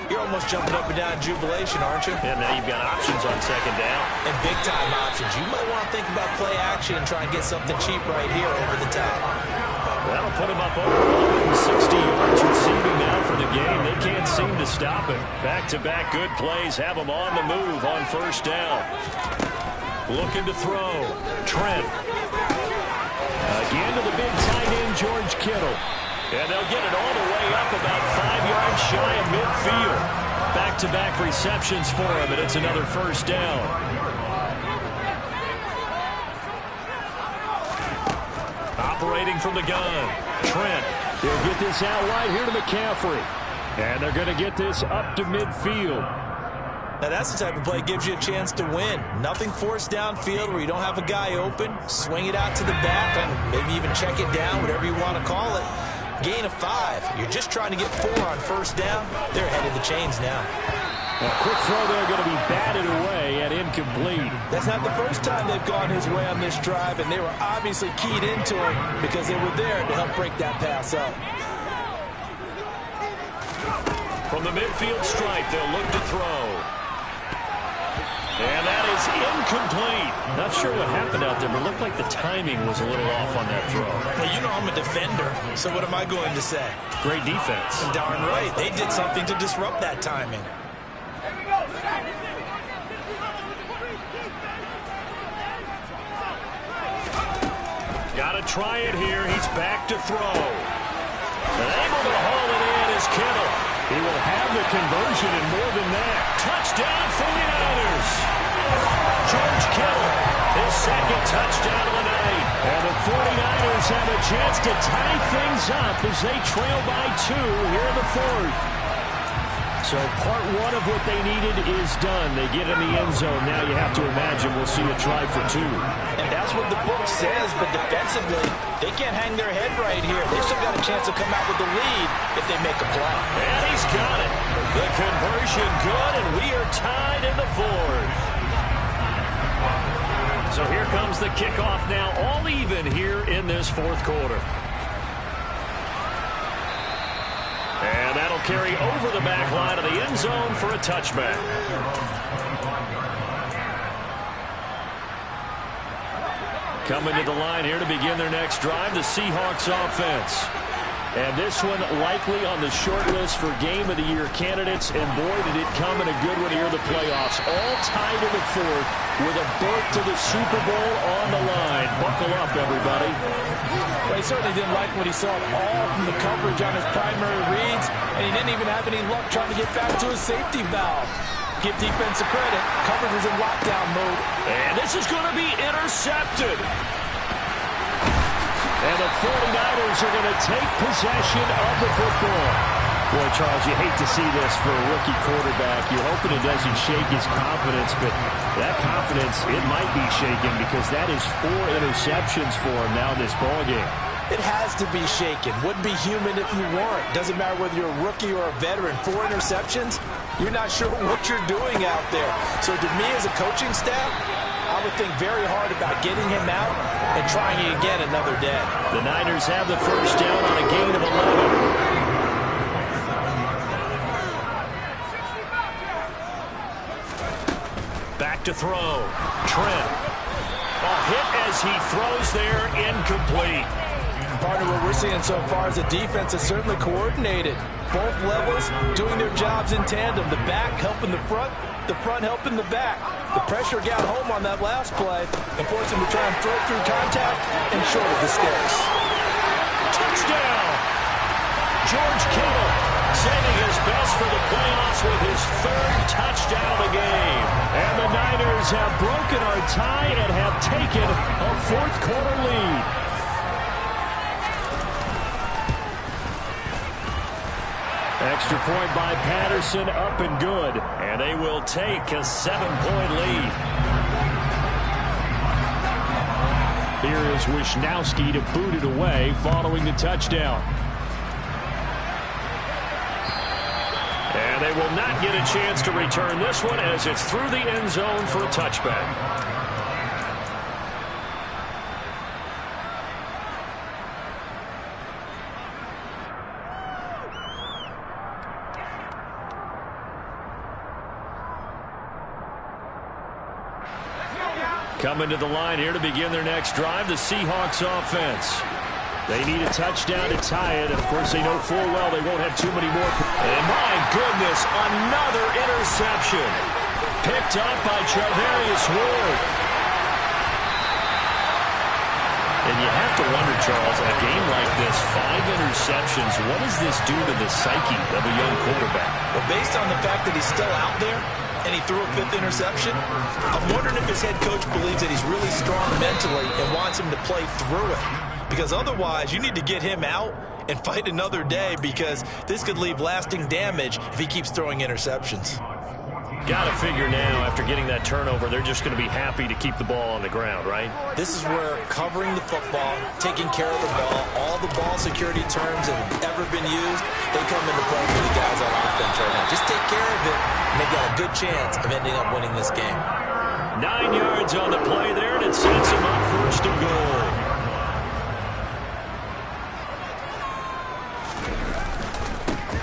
you're almost jumping up and down in jubilation, aren't you? And now you've got options on 2nd down. And big-time options. You might want to think about play action and try and get something cheap right here over the top. That'll put him up over 160 yards receiving now for the game. They can't seem to stop it. Back-to-back good plays have him on the move on 1st down. Looking to throw. Trent. Again to the big tight end, George Kittle. And they'll get it all the way up about 5 yards shy of midfield. Back-to-back receptions for him, and it's another 1st down. Operating from the gun. Trent. They'll get this out wide here to McCaffrey. And they're going to get this up to midfield. Now that's the type of play that gives you a chance to win. Nothing forced downfield where you don't have a guy open. Swing it out to the back and maybe even check it down, whatever you want to call it. Gain of 5. You're just trying to get 4 on 1st down. They're ahead of the chains now. A quick throw there going to be batted away and incomplete. That's not the first time they've gone his way on this drive, and they were obviously keyed into it because they were there to help break that pass up. From the midfield stripe, they'll look to throw. And that is incomplete. Not sure what happened out there, but it looked like the timing was a little off on that throw. Well, you know I'm a defender, so what am I going to say? Great defense. Darn right. They did something to disrupt that timing. Got to try it here. He's back to throw. And able to haul it in is Kittle. He will have the conversion and more than that. Touchdown 49ers. George Kittle, his 2nd touchdown of the night. And the 49ers have a chance to tie things up as they trail by 2 here in the 4th. So part one of what they needed is done. They get in the end zone. Now you have to imagine we'll see a try for two. And that's what the book says, but defensively, they can't hang their head right here. They've still got a chance to come out with the lead if they make a play. And he's got it. The conversion good, and we are tied in the fourth. So here comes the kickoff now, all even here in this fourth quarter. And that'll carry over the back line of the end zone for a touchback. Coming to the line here to begin their next drive, the Seahawks offense. And this one likely on the short list for Game of the Year candidates. And boy, did it come in a good one here in the playoffs. All tied in the fourth with a berth to the Super Bowl on the line. Buckle up, everybody. Well, he certainly didn't like what he saw all from the coverage on his primary reads. And he didn't even have any luck trying to get back to his safety valve. Give defensive credit. Coverage is in lockdown mode. And this is going to be intercepted. And the 49ers are going to take possession of the football. Boy, Charles, you hate to see this for a rookie quarterback. You're hoping it doesn't shake his confidence, but that confidence, it might be shaken because that is 4 interceptions for him now in this ballgame. It has to be shaken. Wouldn't be human if you weren't. Doesn't matter whether you're a rookie or a veteran. 4 interceptions, you're not sure what you're doing out there. So to me as a coaching staff, I would think very hard about getting him out and trying it again another day. The Niners have the first down on a gain of 11. Back to throw. Trent. A hit as he throws there, incomplete. Partner, what we're seeing so far is the defense is certainly coordinated. Both levels doing their jobs in tandem. The back helping the front helping the back. The pressure got home on that last play and forced him to try and throw through contact and short of the sticks. Touchdown! George Kittle saving his best for the playoffs with his 3rd touchdown of the game. And the Niners have broken our tie and have taken a fourth quarter lead. Extra point by Patterson, up and good. And they will take a 7-point lead. Here is Wisnowski to boot it away following the touchdown. And they will not get a chance to return this one as it's through the end zone for a touchback. Coming to the line here to begin their next drive, the Seahawks offense. They need a touchdown to tie it. And, of course, they know full well they won't have too many more. And, my goodness, another interception. Picked up by Charvarius Ward. And you have to wonder, Charles, a game like this, 5 interceptions, what does this do to the psyche of a young quarterback? Well, based on the fact that he's still out there, and he threw a 5th interception, I'm wondering if his head coach believes that he's really strong mentally and wants him to play through it. Because otherwise, you need to get him out and fight another day because this could leave lasting damage if he keeps throwing interceptions. Got to figure now, after getting that turnover, they're just going to be happy to keep the ball on the ground, right? This is where covering the football, taking care of the ball, all the ball security terms that have ever been used, they come into play for the guys on offense right now. Just take care of it, and they've got a good chance of ending up winning this game. 9 yards on the play there, and it sets them up 1st and goal.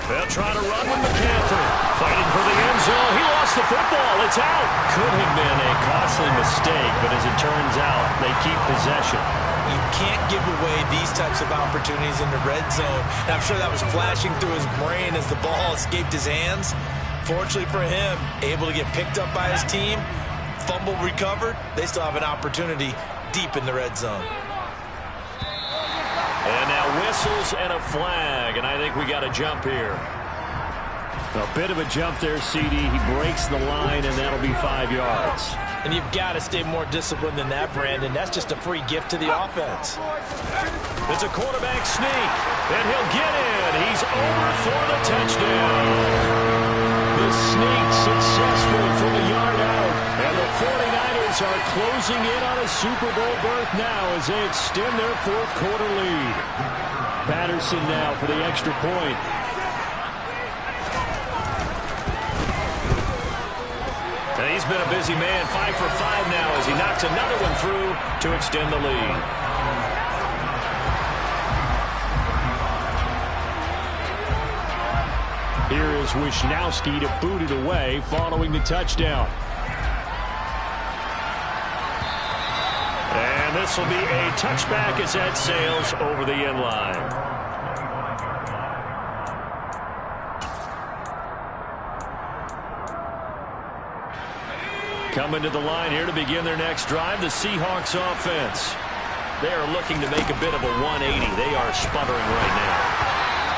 They'll try to run with McCaffrey. Fighting for the end zone. He lost the football. It's out. Could have been a costly mistake, but as it turns out, they keep possession. You can't give away these types of opportunities in the red zone. And I'm sure that was flashing through his brain as the ball escaped his hands. Fortunately for him, able to get picked up by his team, fumble recovered. They still have an opportunity deep in the red zone. And now whistles and a flag, and I think we got a jump here. A bit of a jump there, CD. He breaks the line, and that'll be 5 yards. And you've got to stay more disciplined than that, Brandon. That's just a free gift to the offense. It's a quarterback sneak, and he'll get in. He's over for the touchdown. The sneak successful from a yard out. And the 49ers are closing in on a Super Bowl berth now as they extend their fourth quarter lead. Patterson now for the extra point. And he's been a busy man, 5 for 5 now as he knocks another one through to extend the lead. Here is Wisnowski to boot it away following the touchdown. And this will be a touchback as that sails over the end line. Coming to the line here to begin their next drive, the Seahawks offense. They are looking to make a bit of a 180. They are sputtering right now.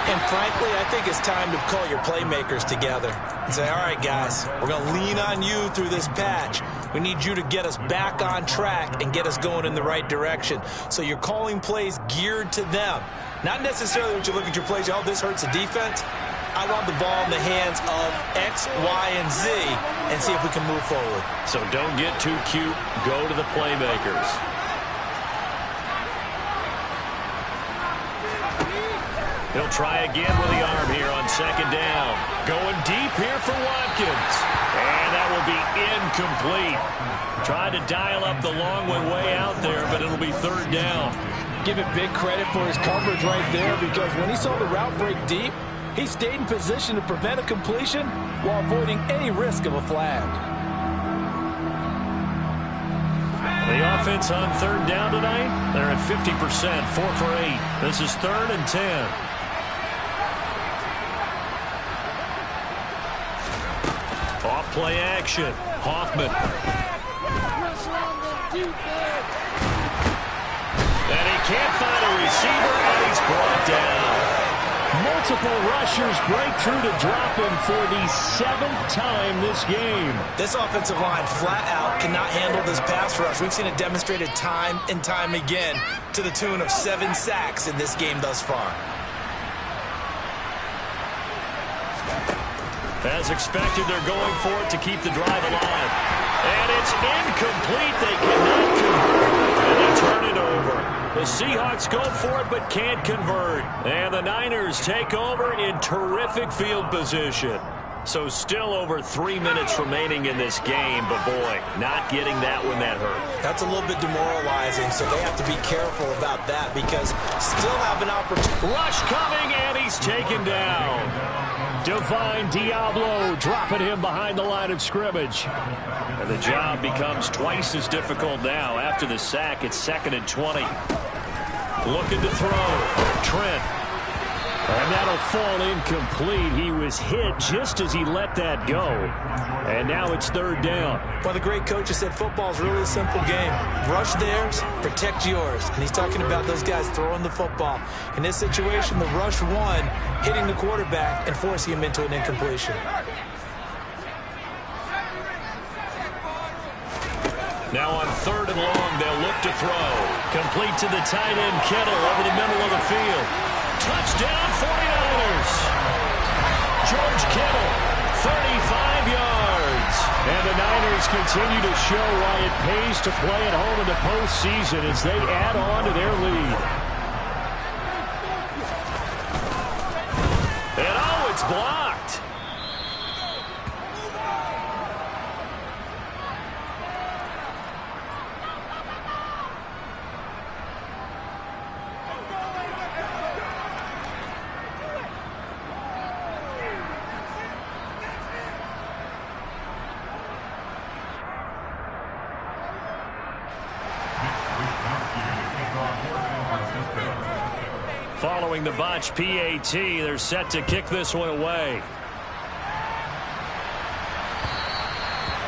And frankly, I think it's time to call your playmakers together and say, all right, guys, we're going to lean on you through this patch. We need you to get us back on track and get us going in the right direction. So you're calling plays geared to them. Not necessarily when you look at your plays, oh, this hurts the defense. I want the ball in the hands of X, Y, and Z and see if we can move forward. So don't get too cute. Go to the playmakers. He'll try again with the arm here on second down. Going deep here for Watkins. And that will be incomplete. Tried to dial up the long one way out there, but it'll be third down. Give it big credit for his coverage right there, because when he saw the route break deep, he stayed in position to prevent a completion while avoiding any risk of a flag. The offense on third down tonight, they're at 50%, 4 for 8. This is 3rd and 10. Off play action. Hoffman. And he can't find a receiver, and he's brought down. Multiple rushers break through to drop him for the 7th time this game. This offensive line flat out cannot handle this pass rush. We've seen it demonstrated time and time again to the tune of 7 sacks in this game thus far. As expected, they're going for it to keep the drive alive. And it's incomplete. They cannot convert, and they turn it over. The Seahawks go for it but can't convert. And the Niners take over in terrific field position. So still over 3 minutes remaining in this game, but boy, not getting that one that hurt. That's a little bit demoralizing, so they have to be careful about that because still have an opportunity. Rush coming, and he's taken down. Divine Diablo dropping him behind the line of scrimmage. And the job becomes twice as difficult now. After the sack, it's 2nd and 20. Looking to throw. Trent. And that'll fall incomplete. He was hit just as he let that go. And now it's 3rd down. Well, the great coach has said football's really a simple game. Rush theirs, protect yours. And he's talking about those guys throwing the football. In this situation, the rush one, hitting the quarterback and forcing him into an incompletion. Now on 3rd and long, they'll look to throw. Complete to the tight end, Kittle, over the middle of the field. Touchdown, 49ers. George Kittle, 35 yards. And the Niners continue to show why it pays to play at home in the postseason as they add on to their lead. And oh, it's blocked. Following the botch PAT, they're set to kick this one away.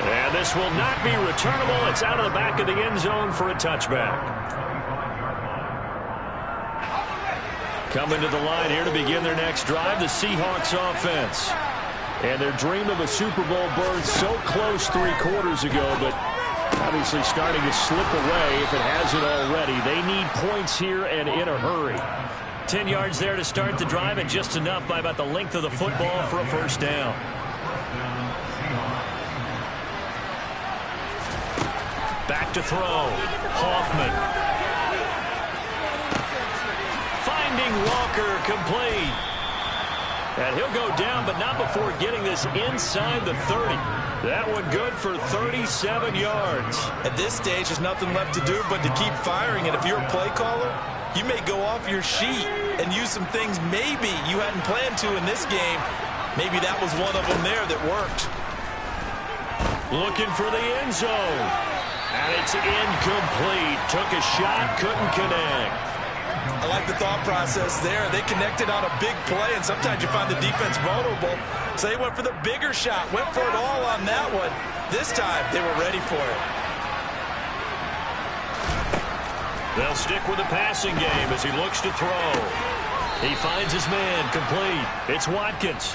And this will not be returnable. It's out of the back of the end zone for a touchback. Coming to the line here to begin their next drive, the Seahawks offense. And their dream of a Super Bowl berth so close 3 quarters ago, but obviously starting to slip away if it hasn't already. They need points here and in a hurry. 10 yards there to start the drive, and just enough by about the length of the football for a first down. Back to throw. Hoffman. Finding Walker, complete. And he'll go down, but not before getting this inside the 30. That one good for 37 yards. At this stage, there's nothing left to do but to keep firing. And if you're a play caller, you may go off your sheet and use some things maybe you hadn't planned to in this game. Maybe that was one of them there that worked. Looking for the end zone. And it's incomplete. Took a shot, couldn't connect. I like the thought process there. They connected on a big play, and sometimes you find the defense vulnerable. So they went for the bigger shot, went for it all on that one. This time, they were ready for it. They'll stick with the passing game as he looks to throw. He finds his man, complete. It's Watkins.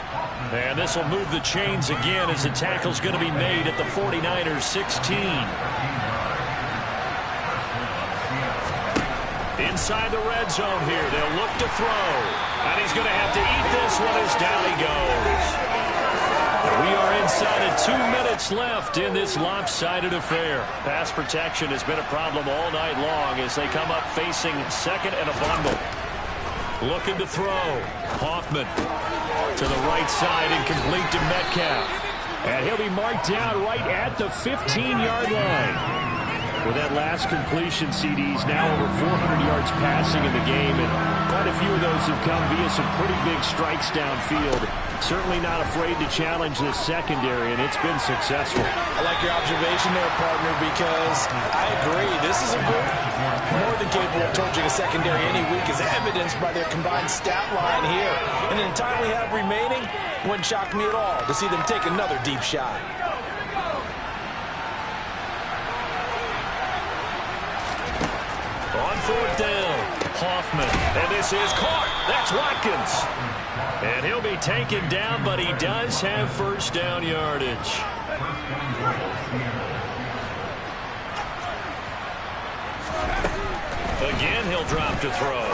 And this will move the chains again as the tackle's going to be made at the 49ers 16. Inside the red zone here, they'll look to throw. And he's going to have to eat this one as down he goes. We are inside of 2 minutes left in this lopsided affair. Pass protection has been a problem all night long as they come up facing second and a bundle. Looking to throw. Hoffman to the right side and complete to Metcalf. And he'll be marked down right at the 15-yard line. With that last completion, CD's now over 400 yards passing in the game, and quite a few of those have come via some pretty big strikes downfield. Certainly not afraid to challenge this secondary, and it's been successful. I like your observation there, partner, because I agree. This is a group more than capable of torching a secondary any week, as evidenced by their combined stat line here. And in the time we have remaining, it wouldn't shock me at all to see them take another deep shot. On fourth down, Hoffman. And this is caught. That's Watkins. And he'll be taken down, but he does have first down yardage. Again, he'll drop to throw.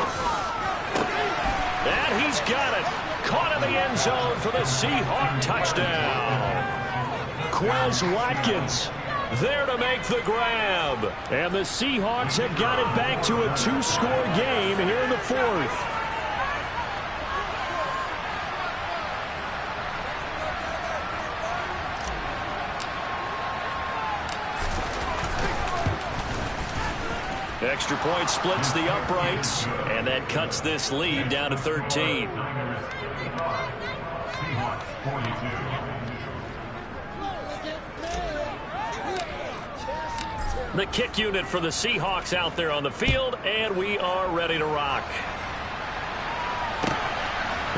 And he's got it. Caught in the end zone for the Seahawk touchdown. Quez Watkins there to make the grab. And the Seahawks have got it back to a 2-score game here in the fourth. Extra point splits the uprights, and that cuts this lead down to 13. The kick unit for the Seahawks out there on the field, and we are ready to rock.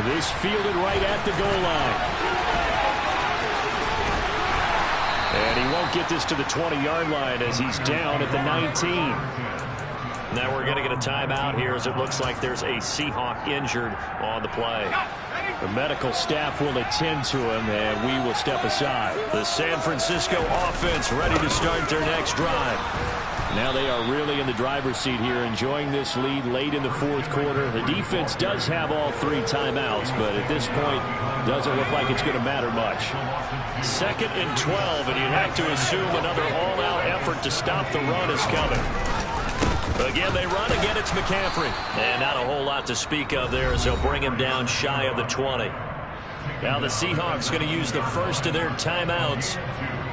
This fielded right at the goal line. And he won't get this to the 20-yard line as he's down at the 19. Now we're going to get a timeout here as it looks like there's a Seahawk injured on the play. The medical staff will attend to him, and we will step aside. The San Francisco offense ready to start their next drive. Now they are really in the driver's seat here, enjoying this lead late in the fourth quarter. The defense does have all 3 timeouts, but at this point, doesn't look like it's going to matter much. 2nd and 12, and you'd have to assume another all-out effort to stop the run is coming. Again, they run. Again, it's McCaffrey. And not a whole lot to speak of there as they'll bring him down shy of the 20. Now the Seahawks going to use the first of their timeouts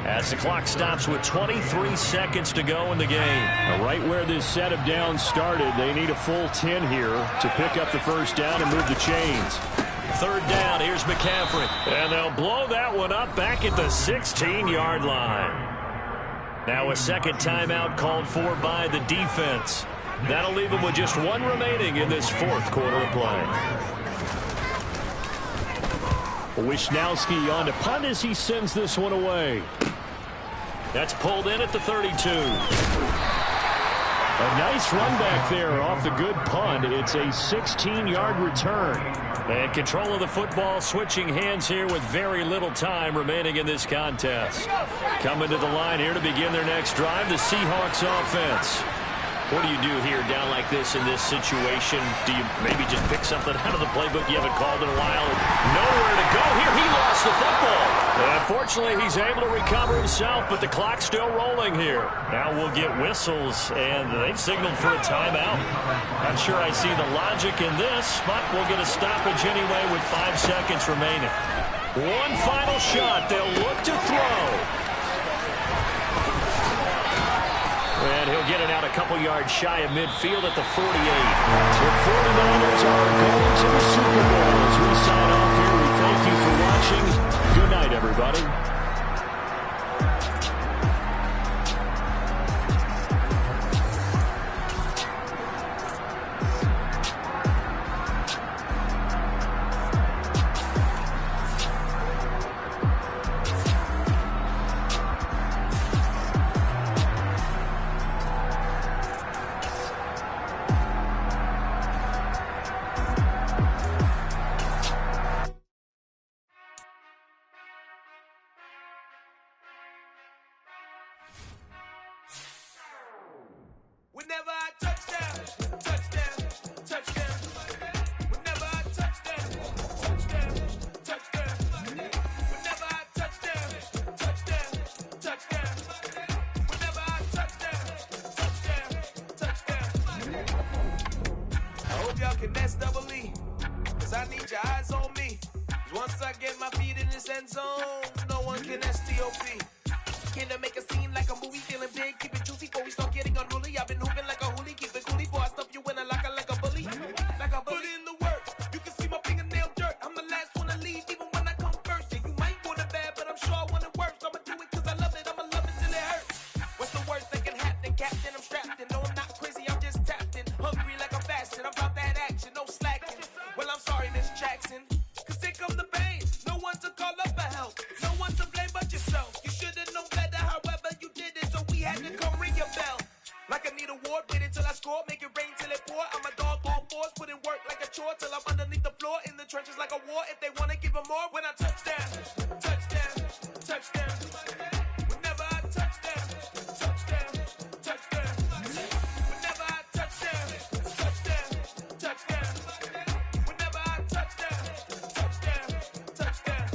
as the clock stops with 23 seconds to go in the game. Now, right where this set of downs started, they need a full 10 here to pick up the first down and move the chains. 3rd down, here's McCaffrey. And they'll blow that one up back at the 16-yard line. Now a second timeout called for by the defense. That'll leave them with just 1 remaining in this fourth quarter of play. Wisnowski on to punt as he sends this one away. That's pulled in at the 32. A nice run back there off the good punt. It's a 16-yard return. And control of the football switching hands here with very little time remaining in this contest. Coming to the line here to begin their next drive, the Seahawks offense. What do you do here down like this in this situation? Do you maybe just pick something out of the playbook you haven't called in a while? Nowhere to go here. He lost the football. Fortunately, he's able to recover himself, but the clock's still rolling here. Now we'll get whistles, and they've signaled for a timeout. Not sure I see the logic in this, but we'll get a stoppage anyway with 5 seconds remaining. One final shot. They'll look to throw. And he'll get it out a couple yards shy of midfield at the 48. The 49ers are going to the Super Bowl. As we sign off here, we thank you for watching. Good night, everybody. Whenever I touchdown, touchdown, touchdown. Whenever I touchdown, touchdown, touchdown. Whenever I touchdown, touchdown, touchdown. Whenever I touchdown, touchdown, touchdown. I hope y'all can nest double E, 'cause I need your eyes on me. 'Cause once I get my feet in this end zone, no one can STOP. Can to make a scene like a movie, feeling big, keep it juicy before we start getting unruly. I've been hooping like a hoolie, keep it coolie before I stuff you in a locker like a bully. Like a bully in the work, you can see my fingernail dirt. I'm the last one to leave, even when I come first. Yeah, you might want it bad, but I'm sure I want it worse. I'ma do it 'cause I love it, I'ma love it till it hurts. What's the worst that can happen, Captain? I'm strapped in, no I'm not crazy, I'm just tapped in. Hungry like I'm fasting, I'm about that action, no slacking. Well, I'm sorry, Miss Jackson, 'cause here come the pain. No one to call up for help, no one to blame but yourself. You should've known better, however you did it, so we had to come ring your bell. Like I need a ward, wait until I score, make it rain till it pour. I'm a dog on force, put in work like a chore till I'm underneath the floor, in the trenches like a war. If they wanna give them more, when I touchdown, touchdown, touchdown. Whenever I touchdown, touchdown, touchdown. Whenever I touchdown, touchdown, touchdown. Whenever I touchdown, touchdown, touchdown.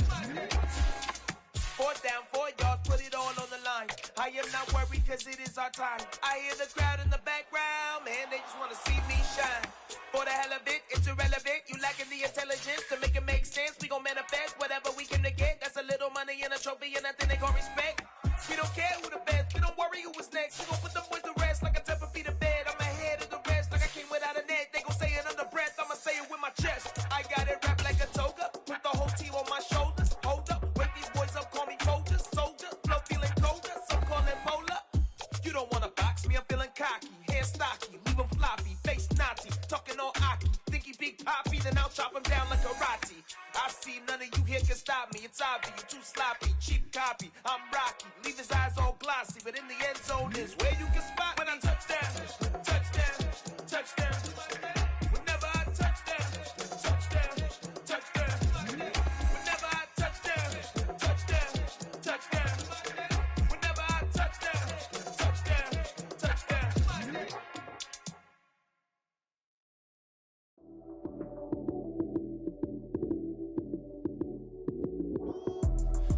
4th down, 4 yards, put it all on the line. I am not worried 'cause it is our time. I hear the crowd in the background, man, they just wanna see me shine. For the hell of it, it's irrelevant. You lacking the intelligence to make it make sense. We gon' manifest whatever we came to get. That's a little money and a trophy and nothing they gon' respect. We don't care who the best, we don't worry who was next. We gon' put them boys to rest like a 10 feet of bed. I'm ahead of the rest like I came without a net. They gon' say it under breath, I'ma say it with my chest. I got it wrapped like a toga, put the whole team on my shoulders. Hold up, wake these boys up, call me soldier, soldier. Flow feeling colder, some call it polar. You don't wanna box me, I'm feeling cocky. Hair stocky, leave him floppy, face naughty. Talking all aki, think he big poppy, then I'll chop him down like karate. I see none of you here can stop me. It's obvious, you too sloppy, cheap copy. I'm Rocky, leave his eyes all glossy, but in the end zone is where you can spot when I touchdown, touchdown, touchdown. Whenever I touchdown, touchdown, touchdown. Whenever I touchdown, touchdown, touchdown. Whenever I touchdown, touchdown, touchdown.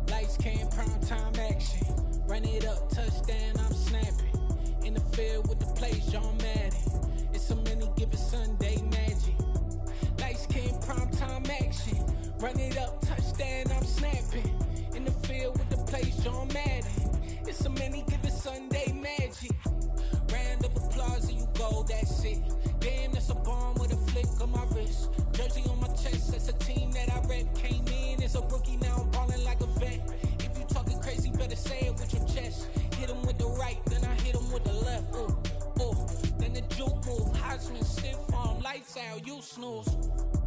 Lights came, prime time action. Run it up, touchdown, I'm snapping. In the field with the plays, John Madden. It's a many given Sunday magic. Lights came, prime time action. Run it up, touchdown, I'm snapping. In the field with the plays, John Madden. It's a many given Sunday magic. Round of applause and you go, that's it. Damn, that's a bomb with a flick on my wrist. Jersey on my chest, that's a team that I rep. Came in as a rookie, now I'm ballin' like a vet. If you talking crazy, better say it with your chest. Hit him with the right, then I hit him with the left. Ooh, ooh. Then the juke move, Heisman, stiff arm, lights out, you snooze.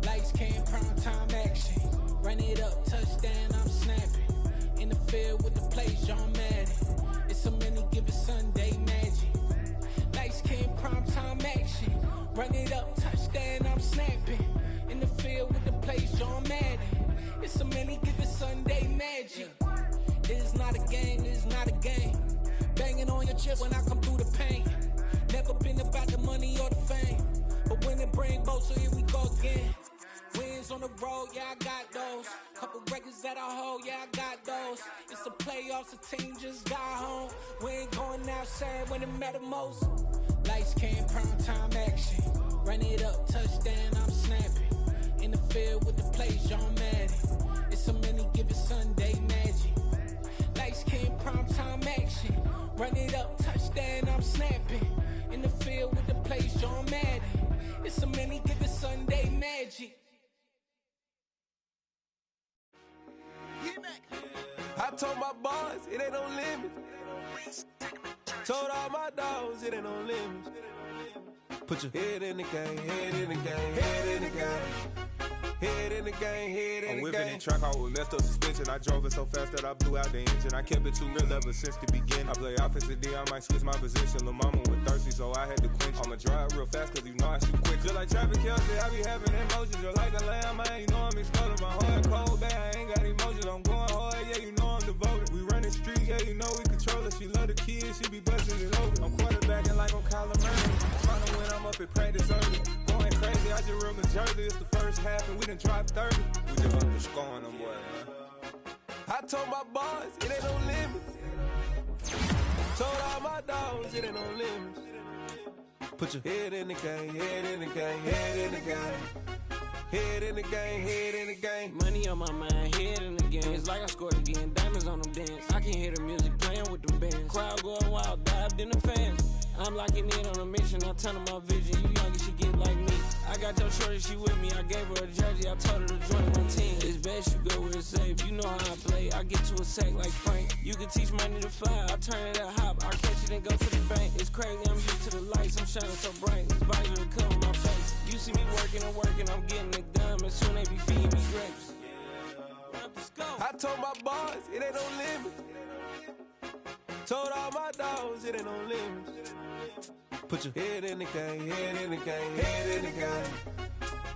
Lights came, prime time action. Run it up, touchdown, I'm snapping. In the field with the plays, John Madden. It's a many given Sunday magic. Lights came, prime time action. Run it up, touchdown, I'm snapping. In the field with the plays, John Madden. It's a many given Sunday magic. It is not a game, it is not a game. Banging on your chest when I come through the paint. Never been about the money or the fame. But when it bring both, so here we go again. Wins on the road, yeah, I got those. Couple records that I hold, yeah, I got those. It's the playoffs, the team just got home. We ain't going outside when it matter most. Lights came, prime time action. Run it up, touchdown, I'm snapping. In the field with the plays, John Madden. It's so many, give it Sunday magic. Lights came, prime time action. Run it up, touchdown, I'm snapping. In the field with the plays, John Madden. It's so many, give it Sunday magic. I told my boys it ain't no limit. Told all my dogs it ain't no limit. Put your head in the game, head in the game, head in the game. Head in the game, head in the game. I'm whipping in track, I was messed up suspension. I drove it so fast that I blew out the engine. I kept it too real ever since the beginning. I play offensive D, I might switch my position. Lil' mama was thirsty, so I had to quench. I'ma drive real fast, cause you know I shoot quick. Just like Travis Kelce, I be having emotions. Just like a lamb, man, you know I'm exploding. My heart cold, bad, I ain't got emotions. I'm going hard, yeah, you know I'm devoted. We running streets, yeah, you know we control it. She love the kids, she be busting it over. I'm quarterbacking like I'm Kyler Murray. Trying to win, I'm up at practice early. Going crazy, I just real the jersey. It's the first half and we done dropped 30. We just underscoring them, boy, man. I told my boys it ain't no limit. Told all my dogs it ain't no limit. Put your head in the game, head in the game, head in the game. Head in the game, head in the game. Money on my mind, head in the game. It's like I scored again, diamonds on them dance. I can hear the music playing with them bands. Crowd going wild, dived in the fans. I'm locking in on a mission, I tell her my vision. You young, she get like me. I got your shorty, she with me. I gave her a jersey, I told her to join my team. It's best you go where it's safe. You know how I play. I get to a sack like Frank. You can teach money to fly. I turn it up hop. I catch it and go to the bank. It's crazy, I'm used to the lights. I'm shining so bright. This visor will cover my face. You see me working and working. I'm getting it done. And soon they be feeding me grapes. Let's go. I told my boys it ain't no limit. Told all my dogs it ain't no limit. Put your head in the game, head in the game, head in the game.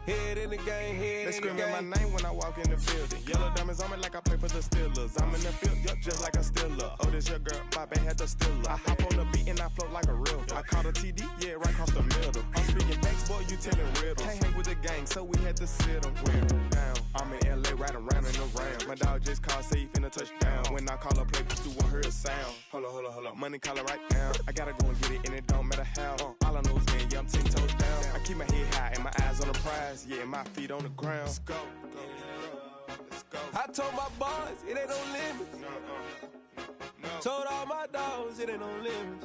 Head in the game, head They in the game. screaming my name when I walk in the building. Yellow diamonds on me like I play for the Steelers. I'm in the field, yup, just like a Steeler. Oh, this your girl, my band had the Steeler. I hop on the beat and I float like a real. I caught a TD, yeah, right across the middle. I'm speaking next, boy, you telling riddles. Can't hang with the gang, so we had to sit them down. I'm in LA, riding around and around. My dog just called, say he finna touchdown. When I call a play, you won't hear a sound. Hold up, money calling right now. I gotta go and get it, and it don't matter how. All I know is man, yeah, I'm 10 toes down. I keep my head high and my eyes on the prize. Yeah, my feet on the ground. Let's go. Let's go. I told my boys it ain't no limit. Told all my dogs it ain't no limit.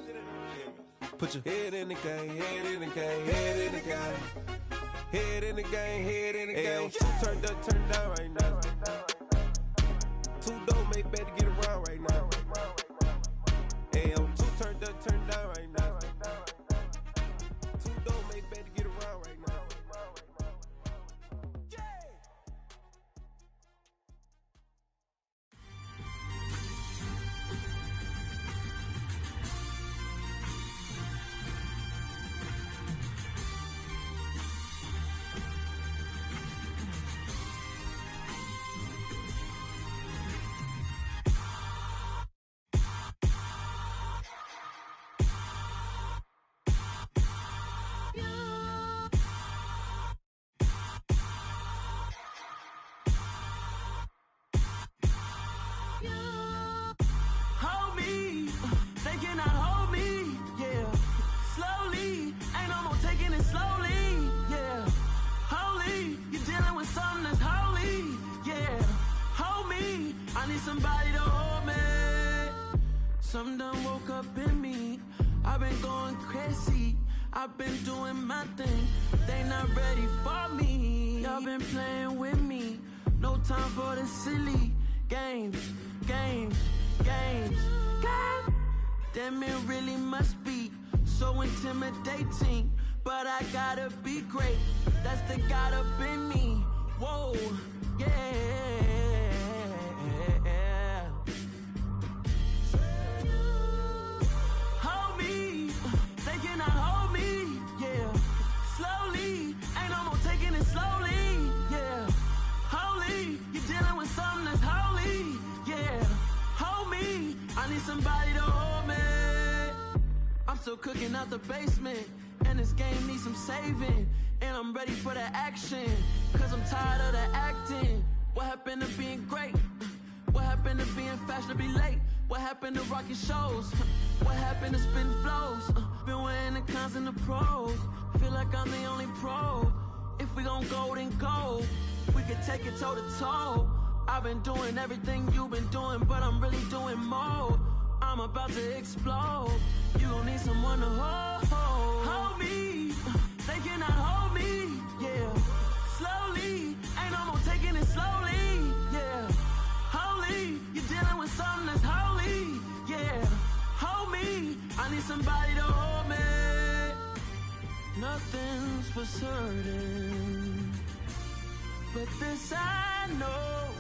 Put your head in the game, head in the game, head in the game. Head in the game, head in the game. Two turned up, turned down right now. Two don't make better get around right now. Hey, I'm two turned up, turned down right now. Two don't make better get around right now. Somebody to hold me. Some done woke up in me. I've been going crazy. I've been doing my thing. They not ready for me. Y'all been playing with me. No time for the silly games. Damn, it really must be so intimidating. But I gotta be great. That's the God up in me. Whoa, yeah. still cooking out the basement. And this game needs some saving. And I'm ready for the action. Cause I'm tired of the acting. What happened to being great? What happened to being fashionably late? What happened to rocking shows? What happened to spitting flows? Been wearing the cons and the pros. Feel like I'm the only pro. If we gon' go, then go. We could take it toe to toe. I've been doing everything you've been doing, but I'm really doing more. I'm about to explode. You gon' need someone to hold me. They cannot hold me, yeah. Slowly, ain't no more taking it slowly, yeah. Holy, you're dealing with something that's holy, yeah. Hold me, I need somebody to hold me. Nothing's for certain, but this I know.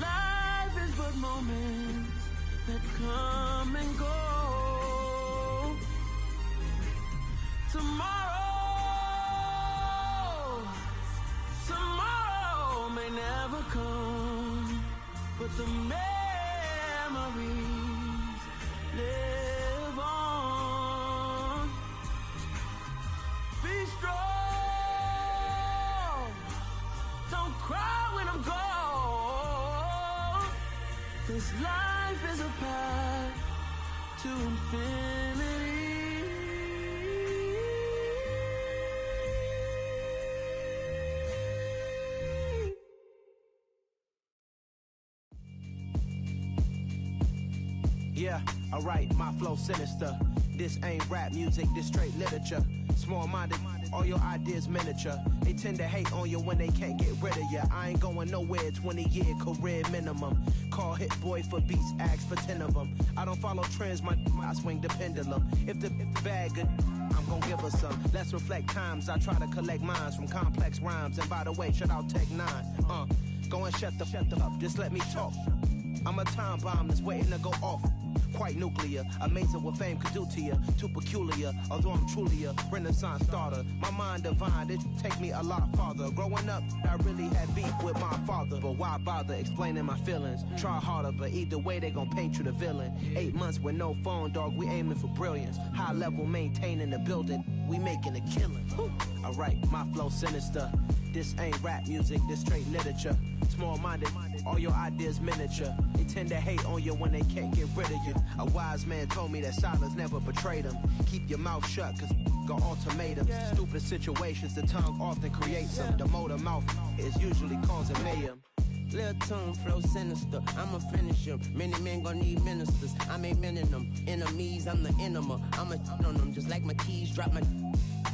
Life is but moments that come and go. Tomorrow may never come, but the memories live on. Be strong, don't cry when I'm gone. This life is a path to infinity. Yeah, alright, my flow sinister. This ain't rap music, this straight literature. Small-minded, all your ideas miniature. They tend to hate on you when they can't get rid of you. I ain't going nowhere, 20-year career minimum. Call Hit Boy for beats, ask for 10 of them. I don't follow trends, I swing the pendulum. If the bag good, I'm gon' give her some. Let's reflect times, I try to collect minds from complex rhymes. And by the way, shout out Tech 9. Go and shut the up, just let me talk. I'm a time bomb that's waiting to go off. Quite nuclear, amazing what fame could do to you. Too peculiar, although I'm truly a renaissance starter. My mind divine, it take me a lot farther. Growing up, I really had beef with my father. But why bother explaining my feelings? Try harder, but either way they gon' paint you the villain. 8 months with no phone, dog, we aiming for brilliance. High level maintaining the building, we making a killing. Alright, my flow sinister. This ain't rap music, this straight literature. Small-minded, all your ideas miniature. They tend to hate on you when they can't get rid of you. A wise man told me that silence never betrayed him. Keep your mouth shut, cause got ultimatums. Stupid situations, the tongue often creates them. The motor mouth is usually causing mayhem. Lil' tune, flow sinister, I'ma finish him. Many men gon' need ministers, I'm a men in them. Enemies, I'm the enema. I'ma on them, just like my keys, drop my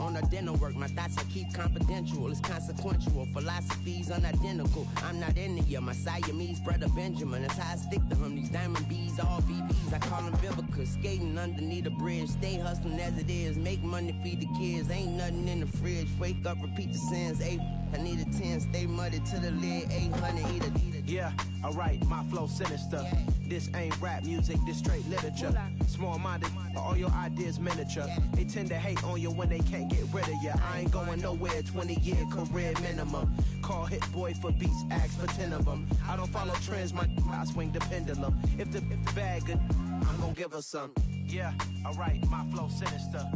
on the dinner work. My thoughts I keep confidential, it's consequential. Philosophies unidentical, I'm not into you. My Siamese brother Benjamin, that's how I stick to him. These diamond bees, all BBs, I call them Vivica. Skating underneath the bridge, stay hustling as it is. Make money, feed the kids, ain't nothing in the fridge. Wake up, repeat the sins, 8, I need a 10, stay muddy to the lid, 800, eat it. Yeah, alright, my flow sinister. This ain't rap music, this straight literature. Small-minded, all your ideas miniature. They tend to hate on you when they can't get rid of you. I ain't going nowhere, 20-year career minimum. Call Hit Boy for beats, ask for 10 of them. I don't follow trends, I swing the pendulum. If the bag good, I'm gon' give her some. Yeah, alright, my flow sinister.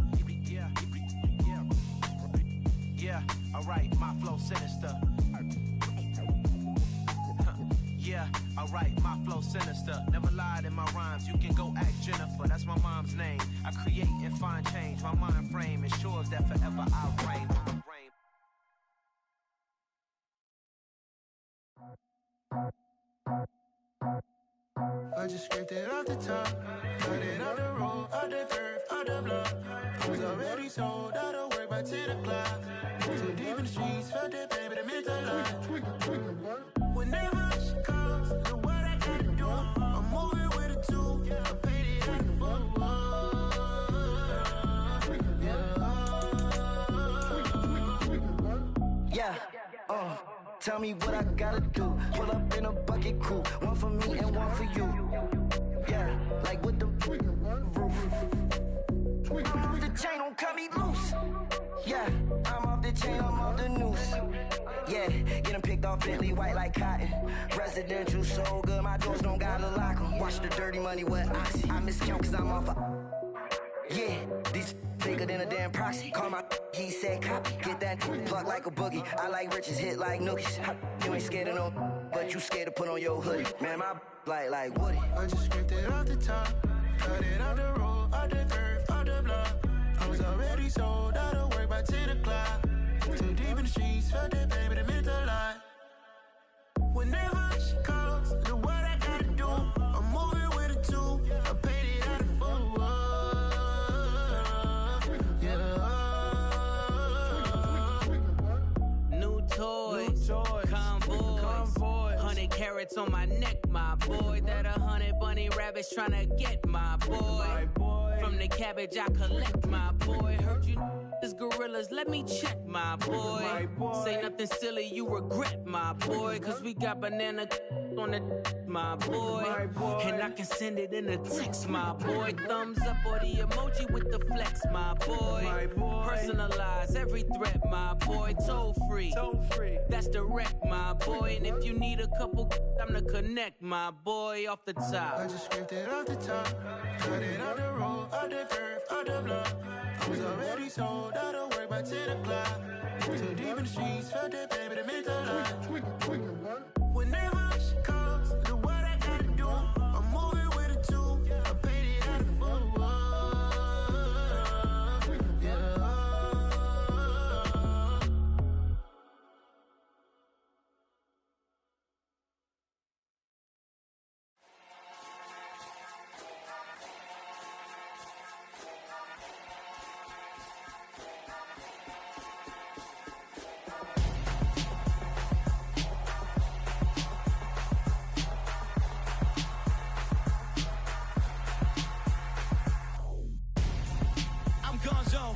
Yeah, alright, my flow sinister. Yeah, alright, my flow sinister. Never lied in my rhymes, you can go ask Jennifer. That's my mom's name. I create and find change. My mind frame ensures that forever I'll reign. I just scraped it off the top, cut it off the road, off the turf, off the block. It was already sold, out of work by 10 o'clock. Too deep in the streets, felt that pain, but it meant a lot. Whenever she comes, know what I gotta do. I'm moving with a two, I'm painted like a tell me what I gotta do. Pull up in a bucket crew, one for me and one for you. Yeah, like with the roof. I'm off the chain, don't cut me loose. Yeah, I'm off the chain, I'm off the noose. Yeah, getting picked off Bentley, white like cotton. Residential so good, my doors don't gotta lock 'em. Watch the dirty money with Oxy. I miscount cause I'm off a... Yeah, these bigger than a damn proxy. Call my he said copy. Get that pluck like a boogie. I like riches, hit like nookies. You ain't scared of no, but you scared to put on your hoodie. Man, my like Woody. I just scraped it off the top, cut it off the road, off the curve, off the block. I was already sold out of work by 10 o'clock. Too deep in the streets, felt that baby, that meant a lot. Whenever she calls, the what I gotta do, I'm moving with it too. I paid it out of full. Yeah. New toys, convoys, 100 carats on my neck, my boy. That 100 bunny rabbits tryna get my boy. From the cabbage I collect, my boy. Heard you is gorillas, let me check, my boy. Say nothing silly, you regret, my boy. Cause we got banana on the my boy. And I can send it in a text, my boy. Thumbs up or the emoji with the flex, my boy. Personalize every threat, my boy. Toll free, that's direct, my boy. And if you need a couple, I'm the connect, my boy. Off the top, I just scraped it off the top, cut it off the road, off the curve, off the block. I was already sold out of work by 10 o'clock. Too deep in the streets, felt that baby, that meant a lot. Whenever she calls, the what I gotta do, I'm moving with it too. I paid it out of full.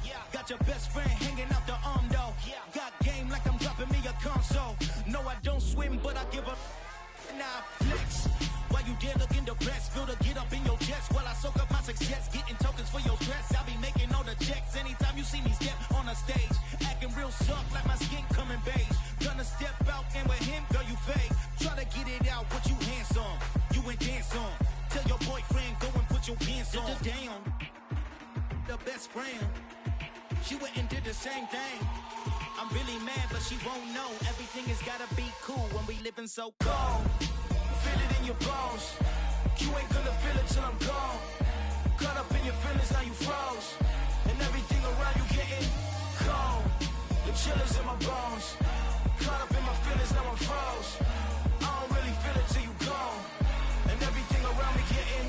Yeah. Your best friend hanging out the arm though. Got game like I'm dropping me a console. No, I don't swim, but I give a nah flex. While you there looking depressed, feel the get up in your chest while I soak up my success, getting tokens for your stress. I'll be making all the checks anytime you see me step on a stage, acting real soft like my skin coming beige. Gonna step out and with him, girl, you fake. Try to get it out, but you handsome, you ain't dance on. Tell your boyfriend go and put your pants on. Down, the best friend. She went and did the same thing. I'm really mad, but she won't know. Everything has gotta be cool when we living so cold. Feel it in your bones. You ain't gonna feel it till I'm gone. Caught up in your feelings, now you froze. And everything around you getting cold. The chillers in my bones. Caught up in my feelings, now I'm froze. I don't really feel it till you gone. And everything around me getting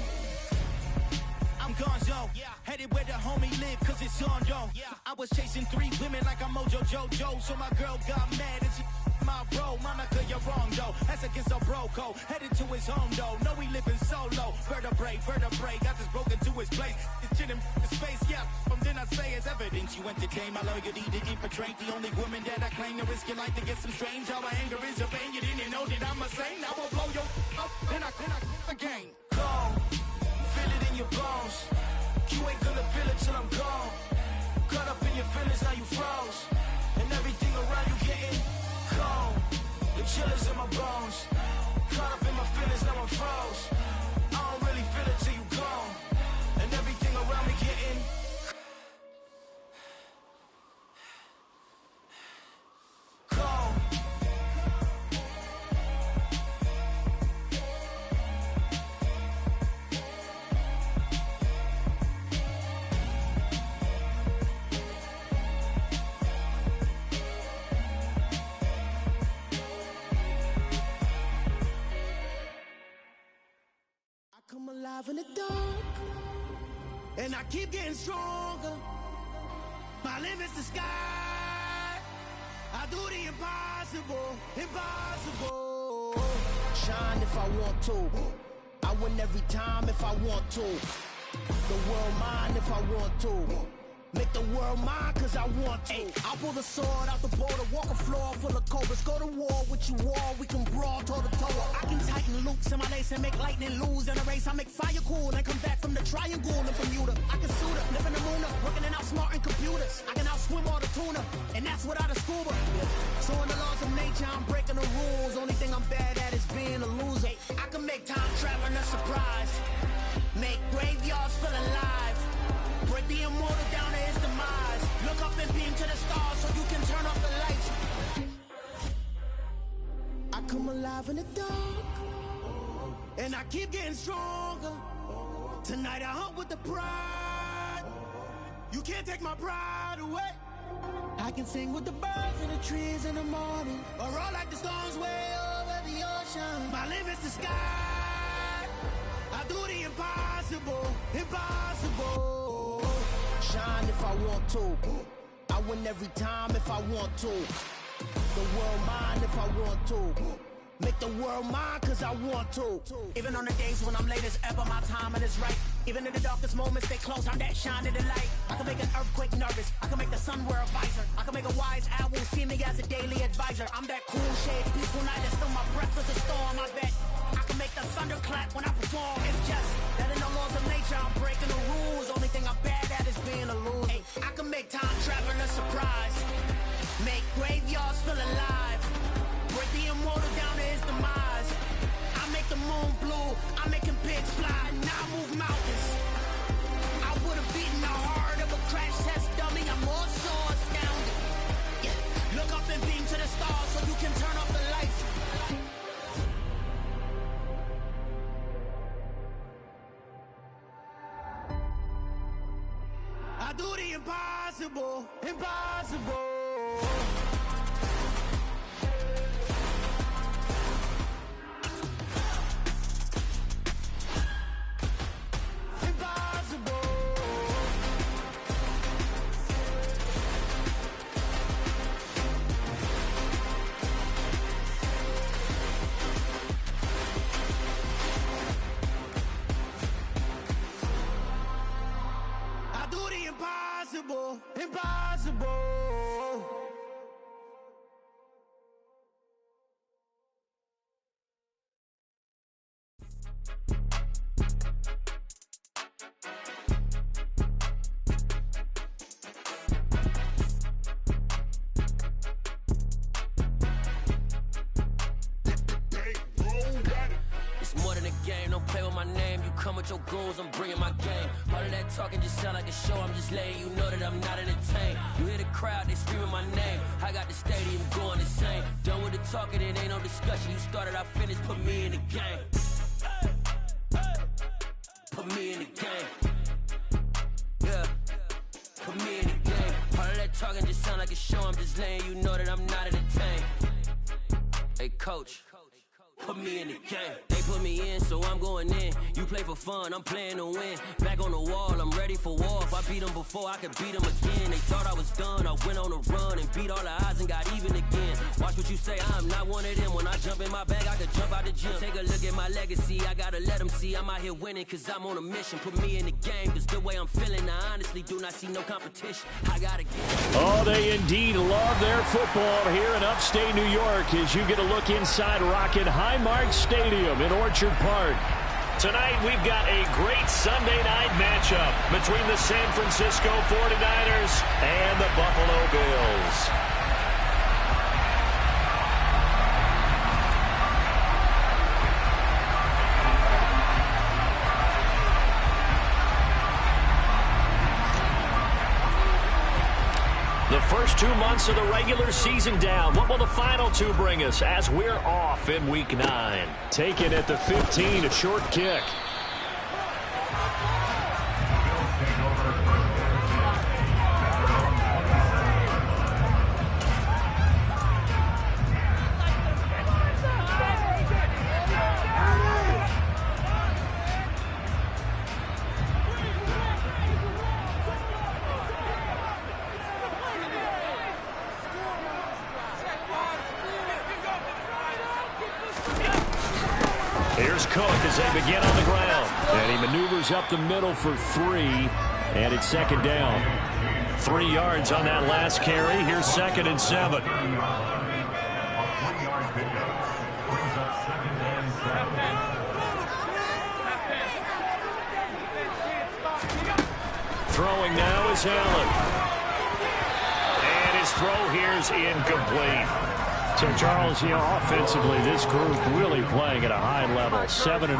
I'm gonzo, headed where the homie live, cause it's on though. I was chasing 3 women like I'm Mojo Jojo, so my girl got mad and she my bro. Monica, you're wrong though, that's against our bro code. Headed to his home though, know we living solo. Vertebrae, got this broken to his place. It's in his space, from then I say it's evidence. You entertain my loyalty, didn't infiltrate. The only woman that I claim to risk your life to get some strange. All my anger is a pain, you didn't know that I'm a saint. Now I'll blow your up, then I again. Go. Feel it in your bones. You ain't gonna feel it till I'm gone. Caught up in your feelings, now you froze. And everything around you getting cold. The chillers in my bones. Caught up in my feelings, now I'm froze. I don't really feel it till you gone. And everything around me getting cold. Come alive in the dark, and I keep getting stronger. My limit's the sky. I do the impossible, impossible. Shine if I want to. I win every time if I want to. The world mine if I want to. Make the world mine cause I want to. I pull the sword out the border, walk a floor full of cobras. Go to war with you all, we can brawl toe to toe. I can tighten loops in my lace and make lightning lose in a race. I make fire cool and come back from the triangle in Bermuda. I can suit up, live in the moon up, working and outsmarting computers. I can outswim all the tuna, and that's without a scuba. So in the laws of nature, I'm breaking the rules. Only thing I'm bad at is being a loser. I can make time traveling a surprise. Make graveyards feel alive. Break the come alive in the dark. And I keep getting stronger. Tonight I hunt with the pride. You can't take my pride away. I can sing with the birds and the trees in the morning, or roll like the storms way over the ocean. My limit's the sky. I do the impossible, impossible. Shine if I want to. I win every time if I want to. The world mine if I want to. Make the world mine cause I want to. Even on the days when I'm late as ever, my timing is right. Even in the darkest moments, they close, I'm that shining the light. I can make an earthquake nervous, I can make the sun wear a visor. I can make a wise owl see me as a daily advisor. I'm that cool shade, peaceful night, that's still my breath is a storm, I bet. I can make the thunder clap when I perform. It's just that in the laws of nature, I'm breaking the rules. Only thing I'm bad at is being a loser. Hey, I can make time travel a surprise. Make graveyards feel alive. Break the immortal down to his demise. I make the moon blue, I'm making pigs fly. Now I move mountains. I would've beaten the heart of a crash test dummy. I'm more so astounded. Yeah. Look up and beam to the stars so you can turn off the lights. I do the impossible, impossible. Impossible, impossible. It's more than a game, don't play with my name. You come with your goons, I'm bringing my game. All of that talking just sound like a show, I'm just letting you know that I'm not entertained. You hear the crowd, they screaming my name. I got the stadium going insane. Done with the talking, it ain't no discussion. You started, I finished, put me in the game. Put me in the game. Yeah, put me in the game. All of that talking just sound like a show, I'm just letting you know that I'm not entertained. Hey coach, put me in the game. They put me in, so I'm going in. You play for fun, I'm playing to win. Back on the wall, I'm ready for war. If I beat them before, I could beat them again. They thought I was done, I went on a run and beat all the odds and got even again. Watch what you say, I'm not one of them. When I jump in my bag, I could jump out the gym. Take a look at my legacy, I gotta let them see I'm out here winning, cause I'm on a mission. Put me in the game, cause the way I'm feeling, I honestly do not see no competition. I gotta get it. Oh, they indeed love their football here in upstate New York as you get a look inside Rocket Highmark Stadium in Orchard Park. Tonight, we've got a great Sunday night matchup between the San Francisco 49ers and the Buffalo Bills. The first 2 months of the regular season down. What will the final two bring us as we're off in Week 9? Taken at the 15, a short kick. Here's Cook as they begin on the ground. And he maneuvers up the middle for 3, and it's second down. 3 yards on that last carry. Here's 2nd and 7. Throwing now is Allen. And his throw here is incomplete. So, Charles, offensively, this group really playing at a high level, 7-0.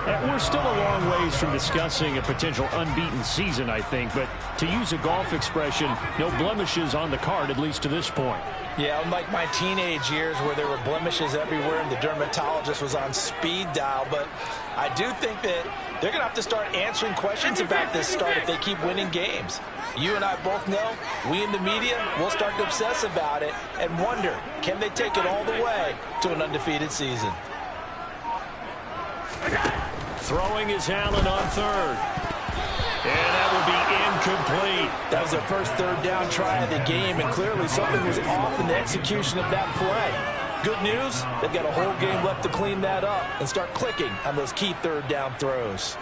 And we're still a long ways from discussing a potential unbeaten season, I think. But to use a golf expression, no blemishes on the card, at least to this point. Yeah, unlike my teenage years where there were blemishes everywhere and the dermatologist was on speed dial. But I do think that they're going to have to start answering questions about this start if they keep winning games. You and I both know, we in the media will start to obsess about it and wonder, can they take it all the way to an undefeated season? Throwing is Allen on third. And that will be incomplete. That was their first third down try of the game, and clearly something was off in the execution of that play. Good news, they've got a whole game left to clean that up and start clicking on those key third down throws.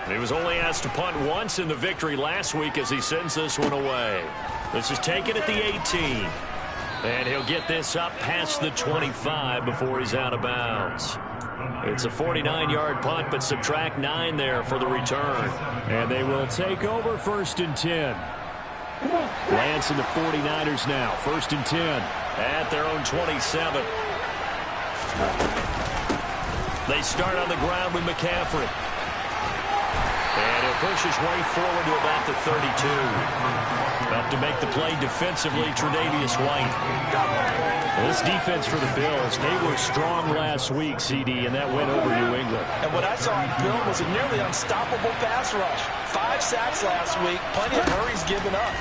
He was only asked to punt once in the victory last week as he sends this one away. This is taken at the 18. And he'll get this up past the 25 before he's out of bounds. It's a 49-yard punt, but subtract 9 there for the return. And they will take over 1st and 10. Lance and the 49ers now, 1st and 10. At their own 27. They start on the ground with McCaffrey. And he'll push his way forward to about the 32. Up to make the play defensively, Tre'Davious White. Well, this defense for the Bills, they were strong last week, CD, and that went over New England. And what I saw in Bill was a nearly unstoppable pass rush. 5 sacks last week, plenty of hurries given up.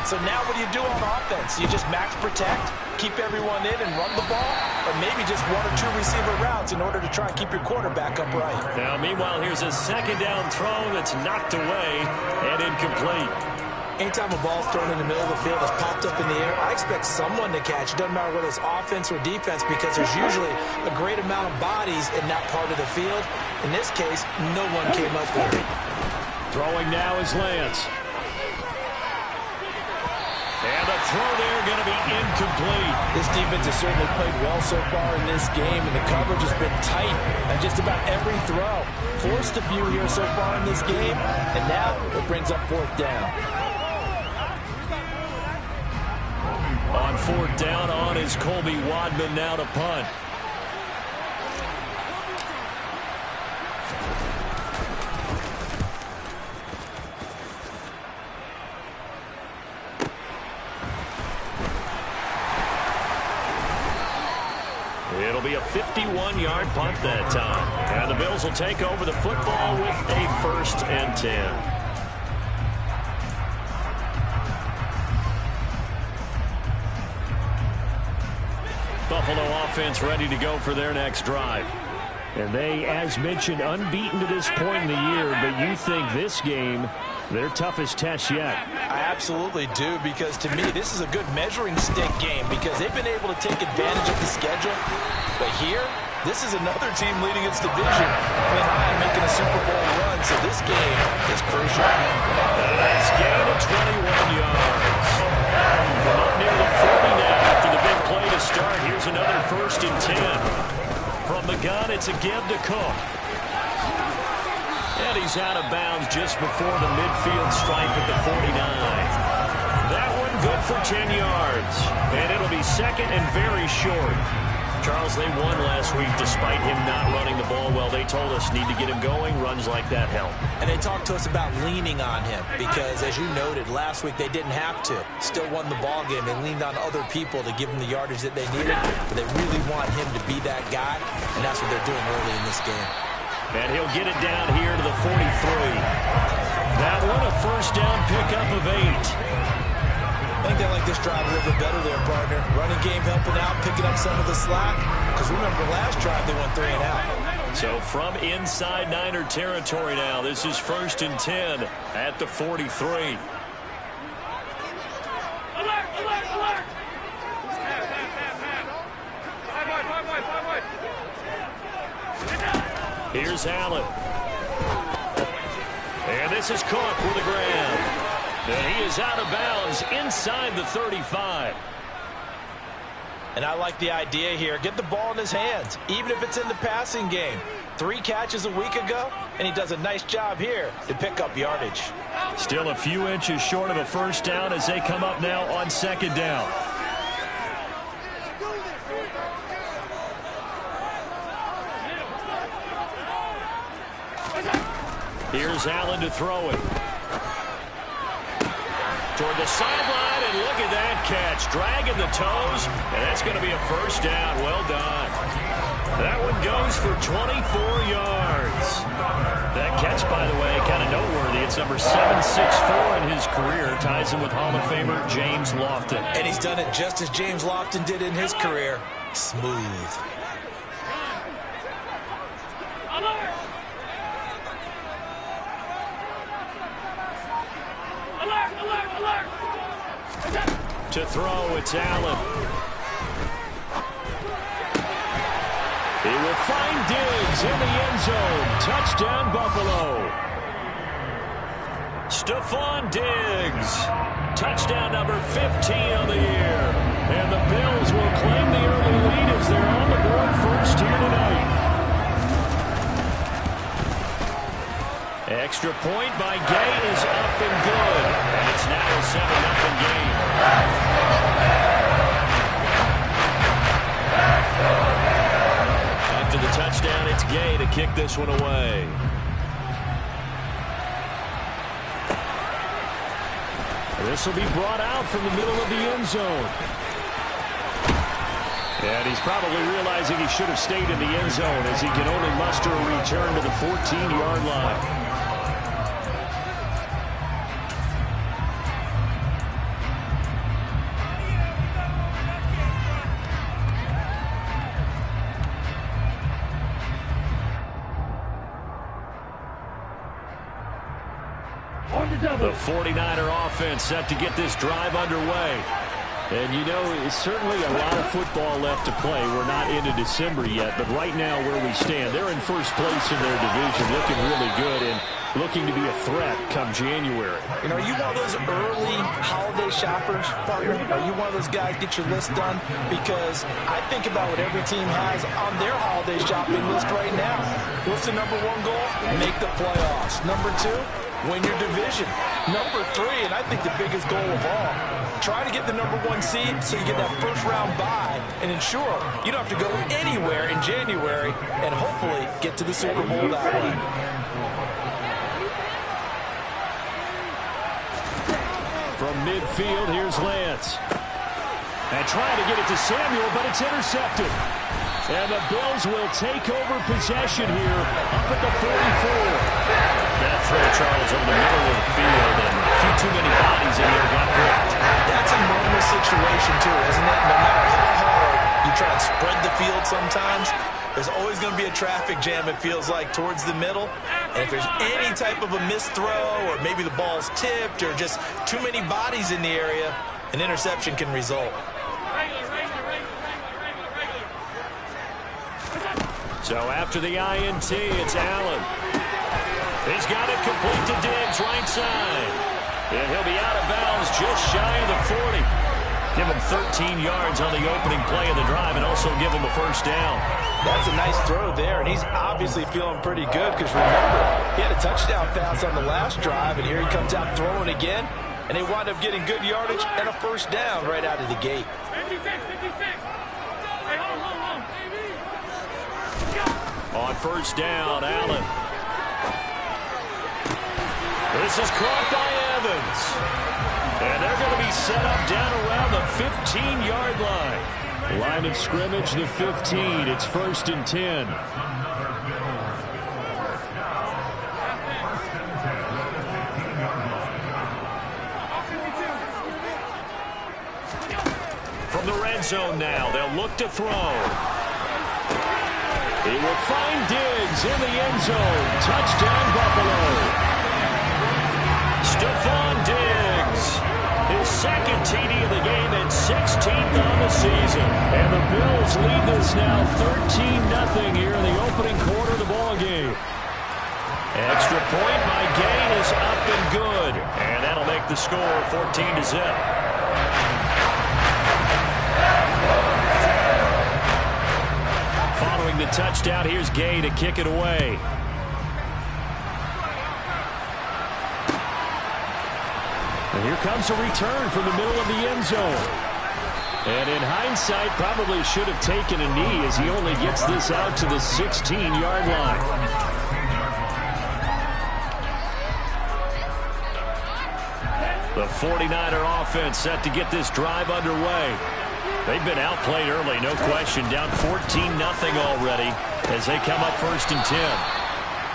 So now what do you do on offense? You just max protect, keep everyone in and run the ball, or maybe just 1 or 2 receiver routes in order to try and keep your quarterback upright. Now, meanwhile, here's a second down throw that's knocked away and incomplete. Anytime a ball's thrown in the middle of the field that's popped up in the air, I expect someone to catch. It doesn't matter whether it's offense or defense because there's usually a great amount of bodies in that part of the field. In this case, no one came up with it. Throwing now is Lance. And the throw there going to be incomplete. This defense has certainly played well so far in this game, and the coverage has been tight on just about every throw. Forced a few here so far in this game, and now it brings up 4th down. On 4th down, on is Colby Wadman now to punt. It'll be a 51-yard punt that time. And the Bills will take over the football with a 1st and 10. Buffalo offense ready to go for their next drive. And they, as mentioned, unbeaten to this point in the year, but you think this game, their toughest test yet. I absolutely do, because to me, this is a good measuring stick game because they've been able to take advantage of the schedule. But here, this is another team leading its division, playing high and making a Super Bowl run, so this game is crucial. Nice gain of 21 yards. From up near the 40 now after the big play to start. Here's another 1st and 10. From the gun, it's a give to Cook. And he's out of bounds just before the midfield stripe at the 49. That one good for 10 yards. And it'll be 2nd and very short. Charles, they won last week despite him not running the ball well. They told us need to get him going. Runs like that help. And they talked to us about leaning on him because, as you noted, last week they didn't have to. Still won the ball game. They leaned on other people to give them the yardage that they needed. But they really want him to be that guy, and that's what they're doing early in this game. And he'll get it down here to the 43. That one a 1st down pickup of 8. I think they like this drive a little bit better there, partner. Running game helping out, picking up some of the slack. Because remember, last drive they went 3 and out. So from inside Niner territory now, this is 1st and 10 at the 43. Here's Allen. And this is Cook with the grab. And he is out of bounds inside the 35. And I like the idea here. Get the ball in his hands, even if it's in the passing game. 3 catches a week ago, and he does a nice job here to pick up yardage. Still a few inches short of a first down as they come up now on 2nd down. Here's Allen to throw it. Toward the sideline, and look at that catch. Dragging the toes, and that's going to be a first down. Well done. That one goes for 24 yards. That catch, by the way, kind of noteworthy. It's number 764 in his career. Ties him with Hall of Famer James Lofton. And he's done it just as James Lofton did in his career. Smooth. To throw, it's Allen. He will find Diggs in the end zone. Touchdown, Buffalo. Stephon Diggs. Touchdown number 15 on the year. And the Bills will claim the early lead as they're on the board first here tonight. Extra point by Gay is up and good. And it's now a 7-0 game. After the touchdown, it's Gay to kick this one away. This will be brought out from the middle of the end zone. And he's probably realizing he should have stayed in the end zone as he can only muster a return to the 14-yard line. The 49er offense set to get this drive underway. And, you know, it's certainly a lot of football left to play. We're not into December yet, but right now where we stand, they're in first place in their division, looking really good and looking to be a threat come January. You know, are you one of those early holiday shoppers, partner? Are you one of those guys get your list done? Because I think about what every team has on their holiday shopping list right now. What's the number 1 goal? Make the playoffs. Number 2? Win your division. Number 3, and I think the biggest goal of all, try to get the number 1 seed so you get that first round bye and ensure you don't have to go anywhere in January and hopefully get to the Super Bowl that way. From midfield, here's Lance. And trying to get it to Samuel, but it's intercepted. And the Bills will take over possession here up at the 44. That throw, Charles, over the middle of the field, and a few too many bodies in there got blocked. That's a normal situation, too, isn't it? No matter how hard you try and spread the field sometimes, there's always going to be a traffic jam, it feels like, towards the middle. And if there's any type of a missed throw, or maybe the ball's tipped, or just too many bodies in the area, an interception can result. So after the INT, it's Allen. He's got it complete to Diggs, right side. And he'll be out of bounds just shy of the 40. Give him 13 yards on the opening play of the drive and also give him a first down. That's a nice throw there, and he's obviously feeling pretty good because remember, he had a touchdown pass on the last drive, and here he comes out throwing again, and they wind up getting good yardage and a first down right out of the gate. 56. Hey, hold on. On first down, Allen. This is caught by Evans. And they're going to be set up down around the 15-yard line. Line of scrimmage, the 15. It's 1st and 10. From the red zone now, they'll look to throw. He will find Diggs in the end zone. Touchdown, Buffalo. Stephon Diggs, his 2nd TD of the game and 16th on the season. And the Bills lead this now 13-0 here in the opening quarter of the ball game. Extra point by Gain is up and good. And that'll make the score 14-0. Following the touchdown, here's Gay to kick it away. And here comes a return from the middle of the end zone. And in hindsight, probably should have taken a knee as he only gets this out to the 16-yard line. The 49er offense set to get this drive underway. They've been outplayed early, no question. Down 14-0 already as they come up 1st and 10.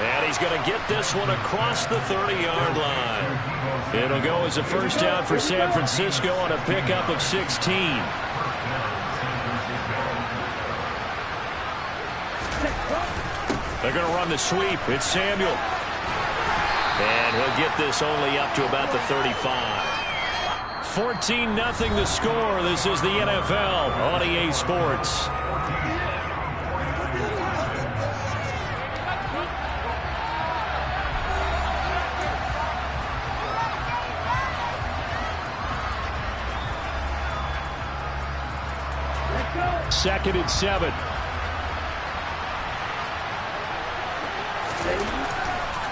And he's going to get this one across the 30-yard line. It'll go as a first down for San Francisco on a pickup of 16. They're going to run the sweep. It's Samuel. And he'll get this only up to about the 35. 14-0 the score. This is the NFL on EA Sports. Second and 7.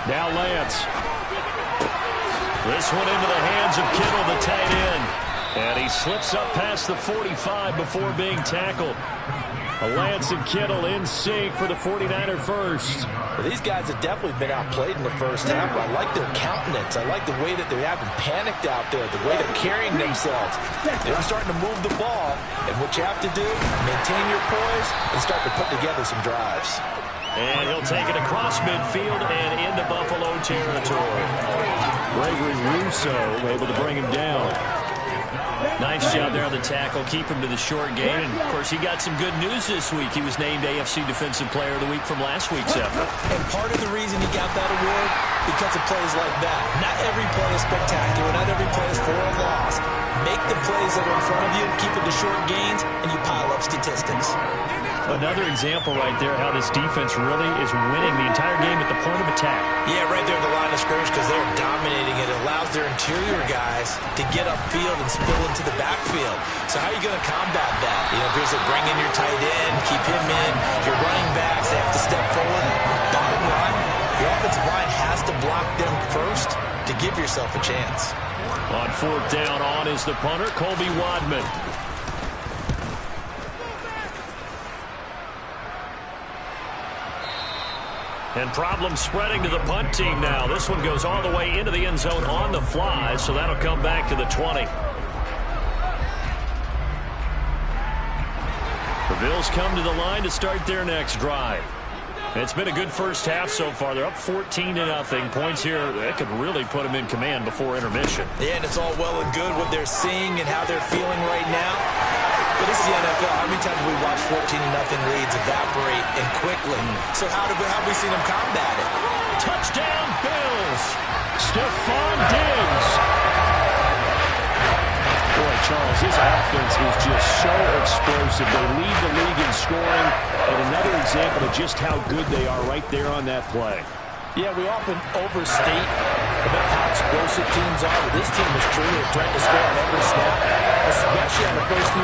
Now Lance. This one into the hands of Kittle, the tight end. And he slips up past the 45 before being tackled. Lance and Kittle in sync for the 49er first. Well, these guys have definitely been outplayed in the first half. I like their countenance. I like the way that they haven't panicked out there, the way they're carrying themselves. They're starting to move the ball. And what you have to do, maintain your poise and start to put together some drives. And he'll take it across midfield and into Buffalo territory. Gregory Rousseau able to bring him down. Nice job there on the tackle. Keep him to the short game. And, of course, he got some good news this week. He was named AFC Defensive Player of the Week from last week's effort. And part of the reason he got that award, because of plays like that. Not every play is spectacular. Not every play is for a loss. Make the plays that are in front of you, keep it to short gains, and you pile up statistics. Another example right there how this defense really is winning the entire game at the point of attack. Yeah, right there at the line of scrimmage because they're dominating it. It allows their interior guys to get upfield and spill into the backfield. So how are you going to combat that? You know, Grizzly, bring in your tight end, keep him in. Your running backs, they have to step forward. Bottom line, your offensive line has to block them first to give yourself a chance. On 4th down, on is the punter, Colby Wadman. And problems spreading to the punt team now. This one goes all the way into the end zone on the fly, so that'll come back to the 20. The Bills come to the line to start their next drive. It's been a good first half so far. They're up 14-0. Points here, that could really put them in command before intermission. Yeah, and it's all well and good what they're seeing and how they're feeling right now. But this is the NFL. How many times have we watched 14-0 leads evaporate and quickly? So how have we seen them combat it? Touchdown, Bills! Stephon Diggs! Boy, Charles, this offense is just so explosive. They lead the league in scoring, and another example of just how good they are right there on that play. Yeah, we often overstate about how explosive teams are, but this team is truly a threat to score on every snap, especially on the first few